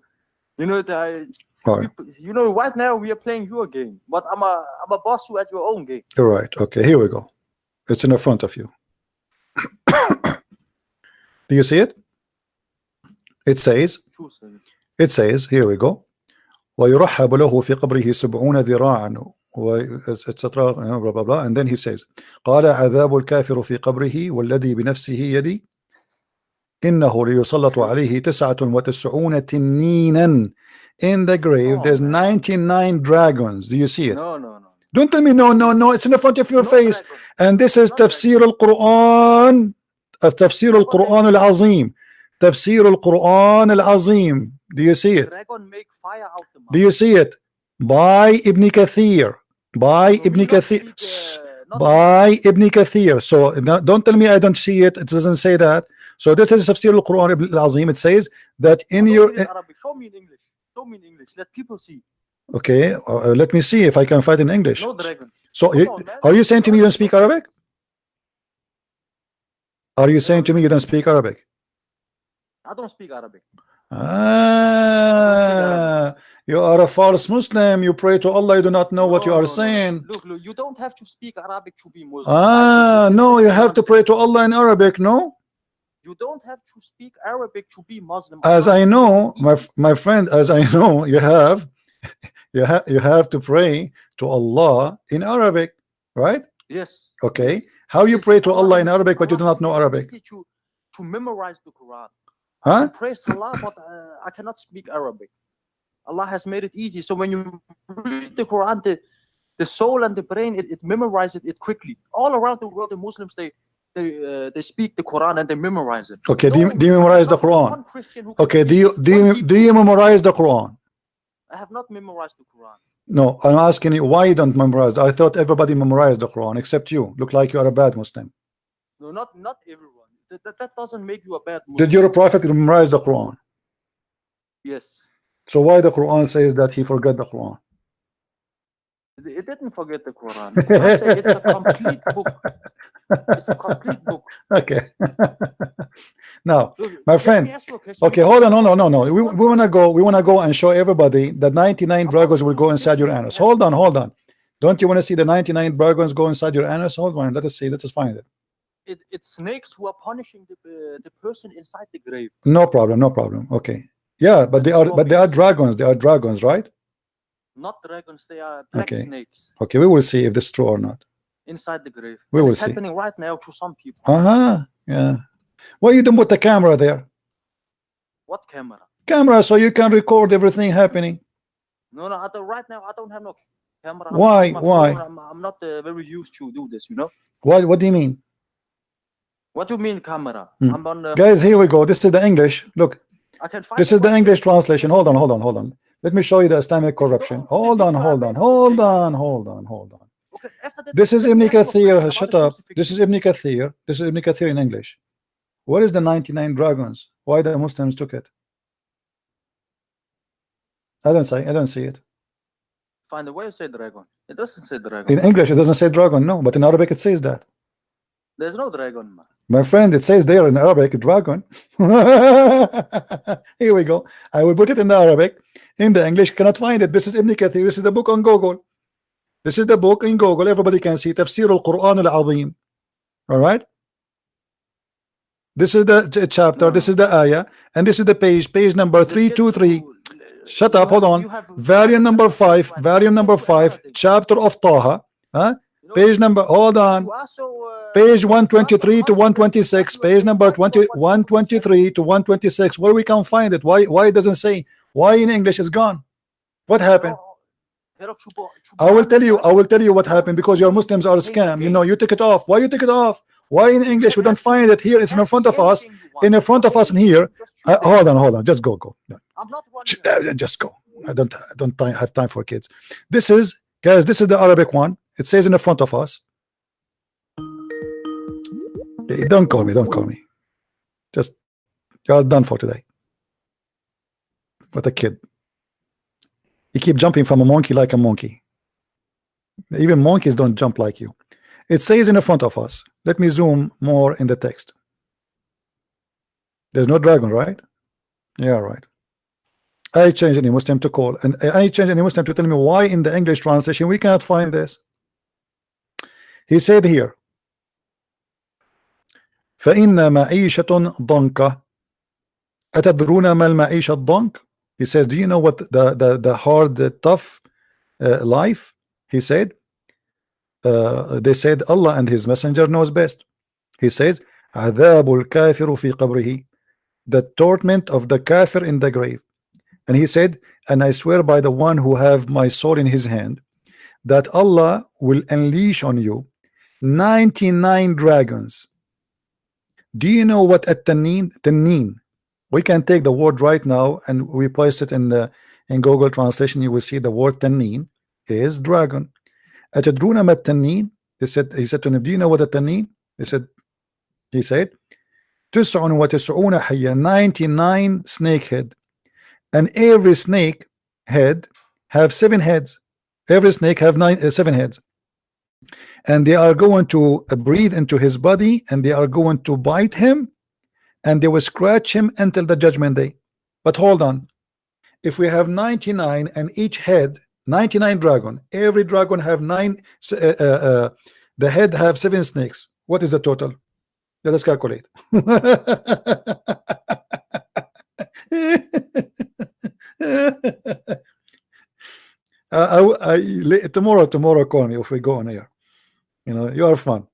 [SPEAKER 2] You know
[SPEAKER 1] All right.
[SPEAKER 2] You know, right now we are playing your game, but I'm a boss you at your own game.
[SPEAKER 1] All right. Okay. Here we go. It's in the front of you. Do you see it? It says. Here we go. ويرحب له في قبره 70 ذراعا etc. blah blah blah, and then he says قال عذاب الكافر في قبره والذي بنفسه يدي إنه ليسلط عليه 99 تنينا. In the grave there's 99 dragons. Do you see it?
[SPEAKER 2] No.
[SPEAKER 1] Don't tell me no. It's in the front of your face.
[SPEAKER 2] Dragon.
[SPEAKER 1] And this is تفسير القرآن. تفسير القرآن العظيم. تفسير القرآن العظيم. Do you see it?
[SPEAKER 2] Dragon make fire out the mouth.
[SPEAKER 1] Do you see it? By Ibn Kathir. By Ibn Kathir. By Ibn Kathir. So don't tell me I don't see it. It doesn't say that. So this is تفسير القرآن العظيم. It says that in your.
[SPEAKER 2] Show me in English. Show me in English. Let people see.
[SPEAKER 1] Okay, let me see if I can find in English.
[SPEAKER 2] No dragon.
[SPEAKER 1] So are you saying to me you don't speak Arabic? Are you saying to me you don't speak Arabic?
[SPEAKER 2] I don't speak Arabic.
[SPEAKER 1] You are a false Muslim. You pray to Allah. You do not know what you are saying.
[SPEAKER 2] Look, you don't have to speak Arabic to be Muslim.
[SPEAKER 1] No, you have to pray to Allah in Arabic. No.
[SPEAKER 2] You don't have to speak Arabic to be Muslim.
[SPEAKER 1] As I know, my friend, as I know, you have to pray to Allah in Arabic, right?
[SPEAKER 2] Yes.
[SPEAKER 1] Okay. How you pray to Allah in Arabic but you do not know Arabic?
[SPEAKER 2] To memorize the Quran.
[SPEAKER 1] Huh?
[SPEAKER 2] I pray Salah, but I cannot speak Arabic. Allah has made it easy. So when you read the Quran, the soul and the brain, it memorizes it quickly. All around the world, the Muslims they speak the Quran and they memorize it.
[SPEAKER 1] Okay. Do you memorize the Quran? Okay. Do you memorize the Quran?
[SPEAKER 2] I have not memorized the Quran.
[SPEAKER 1] No, I'm asking you why you don't memorize. I thought everybody memorized the Quran except you. Look like you are a bad Muslim.
[SPEAKER 2] No, not everyone. That doesn't make you a bad Muslim.
[SPEAKER 1] Did your prophet memorize the Quran?
[SPEAKER 2] Yes.
[SPEAKER 1] So why the Quran says that he forgot the Quran?
[SPEAKER 2] It didn't forget the Quran. The Quran says it's a complete book. It's a complete book.
[SPEAKER 1] Okay. Now, my friend. Okay, hold on. No. We wanna go and show everybody that 99 dragons will go inside your anus. Hold on. Don't you want to see the 99 dragons go inside your anus? Hold on. Let us see. Let us find it.
[SPEAKER 2] It's snakes who are punishing the person inside the grave.
[SPEAKER 1] No problem. Okay. Yeah, but they are dragons. They are dragons, right?
[SPEAKER 2] Not dragons. They are black snakes.
[SPEAKER 1] Okay, we will see if this is true or not.
[SPEAKER 2] Inside the grave.
[SPEAKER 1] We will
[SPEAKER 2] it's
[SPEAKER 1] see.
[SPEAKER 2] Happening right now to some people.
[SPEAKER 1] Yeah. Why you don't put the camera there?
[SPEAKER 2] What camera?
[SPEAKER 1] Camera, so you can record everything happening.
[SPEAKER 2] No. Right now I don't have no camera.
[SPEAKER 1] Why?
[SPEAKER 2] I'm not very used to do this. You know.
[SPEAKER 1] What do you mean?
[SPEAKER 2] What do you mean camera? I'm on.
[SPEAKER 1] Guys, here we go. This is the English. Look.
[SPEAKER 2] I can find
[SPEAKER 1] this is the English translation. Hold on. Let me show you the Islamic corruption. Hold on.
[SPEAKER 2] Okay,
[SPEAKER 1] this is Ibn Kathir. Shut up. This is Ibn Kathir. This is Ibn Kathir in English. What is the 99 dragons? Why the Muslims took it? I don't see it.
[SPEAKER 2] Find the way you say dragon. It doesn't say dragon.
[SPEAKER 1] In English, it doesn't say dragon. No, but in Arabic, it says that.
[SPEAKER 2] There's no dragon, man.
[SPEAKER 1] My friend, it says there in Arabic, dragon. Here we go. I will put it in the Arabic. In the English, cannot find it. This is Ibn Kathir. This is the book on Google. This is the book in Google. Everybody can see Tafsir al-Quran al-Azim. All right. This is the chapter. This is the ayah, and this is the page number 323. Shut up. Hold on. Variant number 5. Chapter of Taha. Page number. Hold on. Page 123 to 126. Page number 123 to 126. Where we can find it? Why it doesn't say? Why in English is gone? What happened? I will tell you what happened, because your Muslims are a scam. You know, you took it off. Why you took it off? Why in English we don't find it here? It's in front of us. In front of us in here. Hold on. Just go.
[SPEAKER 2] I'm not running.
[SPEAKER 1] Just go. I don't have time for kids. This is, guys, this is the Arabic one. It says in the front of us. Don't call me. Just You are done for today. What a kid. You keep jumping from a monkey like a monkey. Even monkeys don't jump like you. It says in the front of us. Let me zoom more in the text. There's no dragon, right? Yeah, right. I change any Muslim to call, and I change any Muslim to tell me why in the English translation we cannot find this. He said here, فإن معيشة ضنكة. أتدرون ما المعيشة الضنك? He says, do you know what the hard, tough life? He said, they said Allah and His Messenger knows best. He says, عذاب الكافر في قبره, the torment of the kafir in the grave. And he said, and I swear by the one who have my soul in his hand, that Allah will unleash on you 99 dragons. Do you know what at-taneen? Taneen. We can take the word right now and we place it in Google translation. You will see the word taneen is dragon. Atadruna mat taneen. He said to him, do you know what a taneen? He said 99 حية, 99 snake head, and every snake head have 7 heads. Every snake have 7 heads, and they are going to breathe into his body, and they are going to bite him, and they will scratch him until the judgment day. But hold on, if we have 99 and each head 99 dragon, every dragon have 9, the head have 7 snakes. What is the total? Let us calculate. Tomorrow call me if we go on air. You know, you are fun.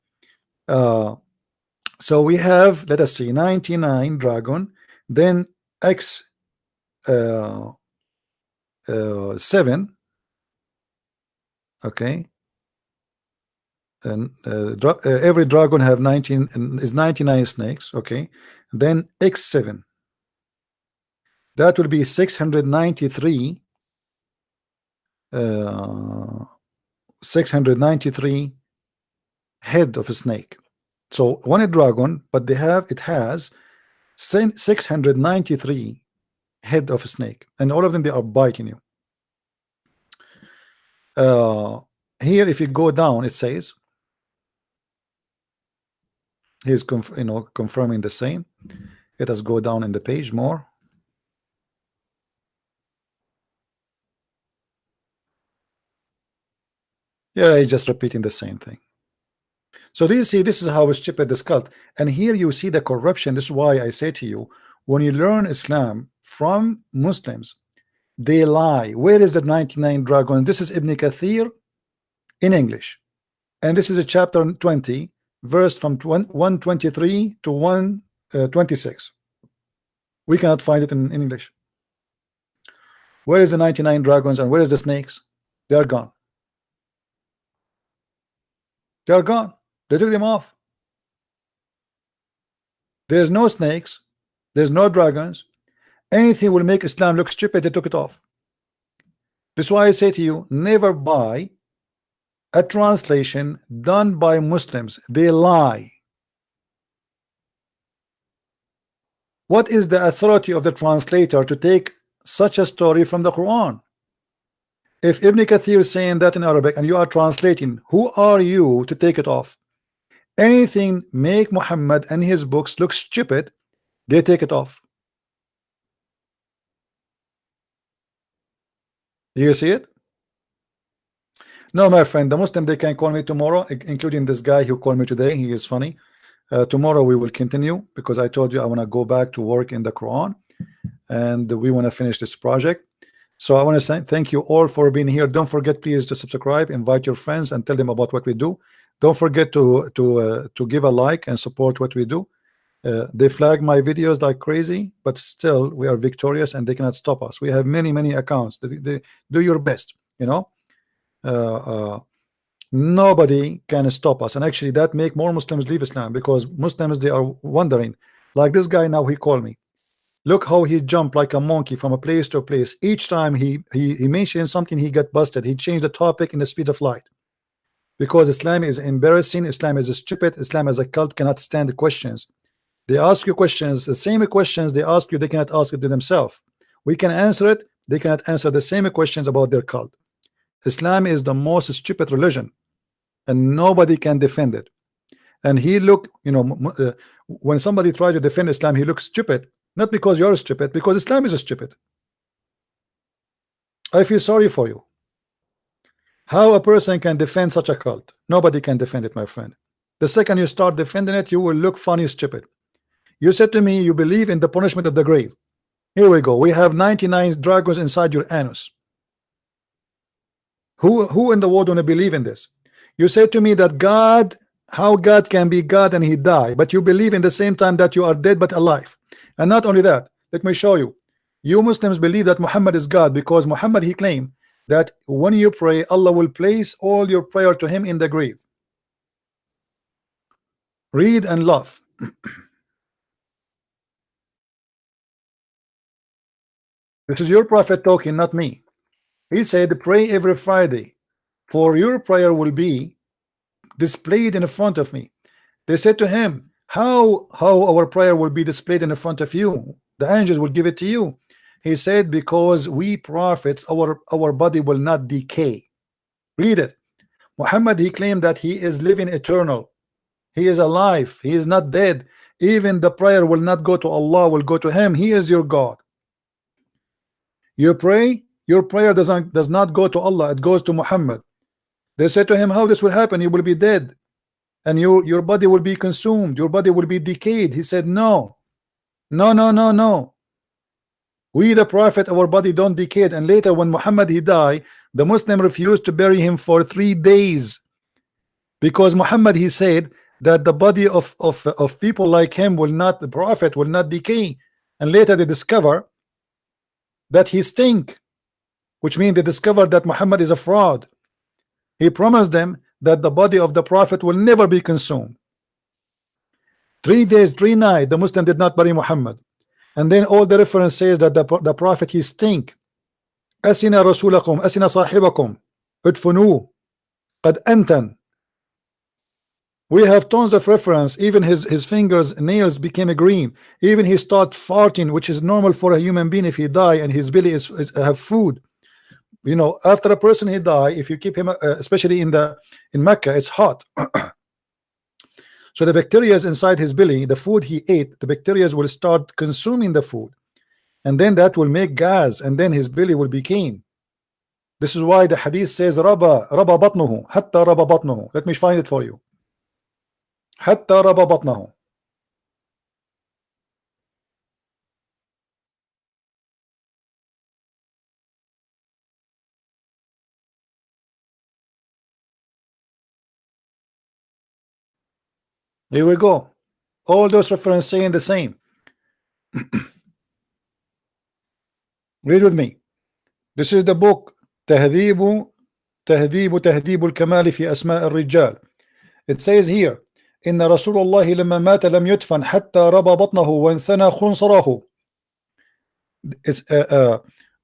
[SPEAKER 1] So we have, let us see, 99 dragon, then x 7. Okay, and every dragon have 99 snakes. Okay, then x7, that will be 693 693 head of a snake. So one a dragon, but it has 693 head of a snake, and all of them, they are biting you. Here if you go down, it says he's confirming the same. Let us go down in the page more. Yeah, he's just repeating the same thing. So do you see, this is how stupid this cult. And here you see the corruption. This is why I say to you, when you learn Islam from Muslims, they lie. Where is the 99 dragon? This is Ibn Kathir in English, and this is a chapter 20, verse from 123 to 126. We cannot find it in English. Where is the 99 dragons and where is the snakes? They are gone. They are gone. They took them off. There's no snakes, there's no dragons. Anything will make Islam look stupid, they took it off. This is why I say to you, never buy a translation done by Muslims. They lie. What is the authority of the translator to take such a story from the Quran? If Ibn Kathir is saying that in Arabic and you are translating, who are you to take it off? Anything make Muhammad and his books look stupid, they take it off. Do you see it? No, my friend, the Muslim, they can call me tomorrow, including this guy who called me today. He is funny. Tomorrow we will continue, because I told you I want to go back to work in the Quran, and we want to finish this project. So I want to say thank you all for being here. Don't forget, please, to subscribe, invite your friends, and tell them about what we do. Don't forget to give a like and support what we do. They flag my videos like crazy, but still we are victorious and they cannot stop us. We have many accounts. They do your best, you know. Nobody can stop us, and actually that make more Muslims leave Islam, because Muslims, they are wondering, like this guy now, he called me. Look how he jumped like a monkey from a place to a place. Each time he mentioned something, he got busted. He changed the topic in the speed of light, because Islam is embarrassing. Islam is stupid. Islam as a cult cannot stand the questions. They ask you questions, the same questions they ask you, they cannot ask it to themselves. We can answer it, they cannot answer the same questions about their cult. Islam is the most stupid religion, and nobody can defend it. And he look, you know, when somebody tries to defend Islam, he looks stupid, not because you're stupid, because Islam is stupid. I feel sorry for you. How a person can defend such a cult? Nobody can defend it, my friend. The second you start defending it, you will look funny, stupid. You said to me you believe in the punishment of the grave. Here we go. We have 99 dragons inside your anus. Who in the world want to believe in this? You said to me that God, how God can be God and he died, but you believe in the same time that you are dead but alive. And not only that, let me show you. You Muslims believe that Muhammad is God because Muhammad, he claimed that when you pray, Allah will place all your prayer to him in the grave. Read and laugh. This is your prophet talking, not me. He said, pray every Friday, for your prayer will be displayed in front of me. They said to him, how our prayer will be displayed in front of you? The angels will give it to you. He said, because we prophets, our body will not decay. Read it. Muhammad, he claimed that he is living eternal. He is alive. He is not dead. Even the prayer will not go to Allah, will go to him. He is your God. You pray, your prayer does not go to Allah, it goes to Muhammad. They said to him, how this will happen? You will be dead, and your body will be consumed, your body will be decayed. He said, no. We the prophet, our body don't decay. And later when Muhammad he died, the Muslim refused to bury him for 3 days, because Muhammad he said that the body of people like him will not, the prophet will not decay. And later they discover that he stink, which means they discovered that Muhammad is a fraud. He promised them that the body of the prophet will never be consumed. 3 days, 3 nights, the Muslim did not bury Muhammad. And then all the reference says that the prophet he stink. أسنا رسولكم أسنا صاحبكم ادفنوه قد أنتن. We have tons of reference. Even his fingers, nails became green. Even he start farting, which is normal for a human being if he die and his belly is have food. You know, after a person he die, if you keep him, especially in Mecca, it's hot. So the bacteria inside his belly, the food he ate, the bacteria will start consuming the food, and then that will make gas, and then his belly will become. This is why the hadith says raba batnuhu hatta raba batnuhu. Let me find it for you. حتى ربى بطنه. Here we go. All those references saying the same. Read with me. This is the book تهذيب الكمال في أسماء الرجال. It says here, إن رسول الله لما مات لم يدفن حتى ربى بطنه وانثنى خنصره. It's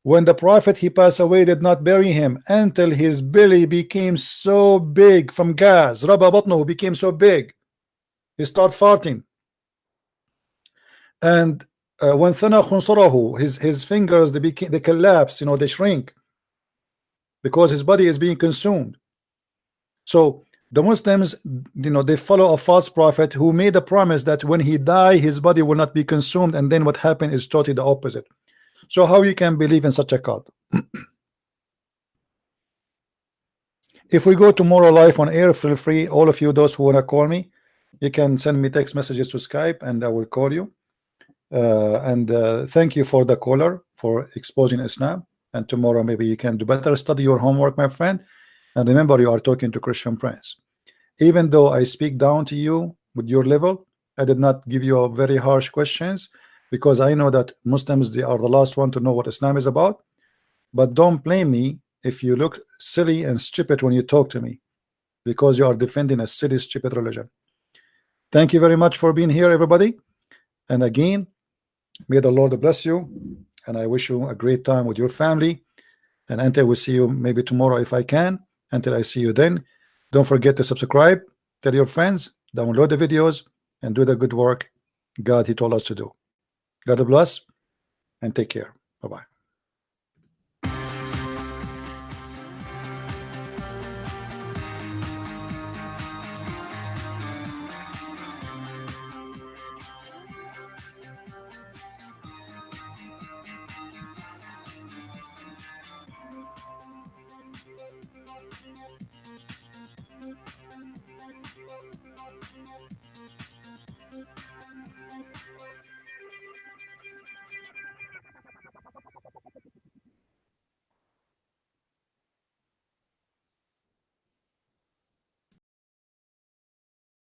[SPEAKER 1] when the prophet he passed away, did not bury him until his belly became so big from gas. ربى بطنه became so big, he started farting. And وانثنى خنصره, his fingers they collapse, you know, they shrink because his body is being consumed. So the Muslims, you know, they follow a false prophet who made a promise that when he die his body will not be consumed, and then what happened is totally the opposite. So how you can believe in such a cult? If we go tomorrow live on air, feel free, all of you those who want to call me, you can send me text messages to Skype and I will call you. Thank you for the caller for exposing Islam, and tomorrow maybe you can do better. Study your homework, my friend. And remember, you are talking to Christian Prince. Even though I speak down to you with your level, I did not give you very harsh questions, because I know that Muslims, they are the last one to know what Islam is about. But don't blame me if you look silly and stupid when you talk to me, because you are defending a silly, stupid religion. Thank you very much for being here, everybody. And again, may the Lord bless you, and I wish you a great time with your family. And until we see you maybe tomorrow if I can, until I see you then, don't forget to subscribe, tell your friends, download the videos, and do the good work. God He told us to do. God bless and take care. Bye-bye.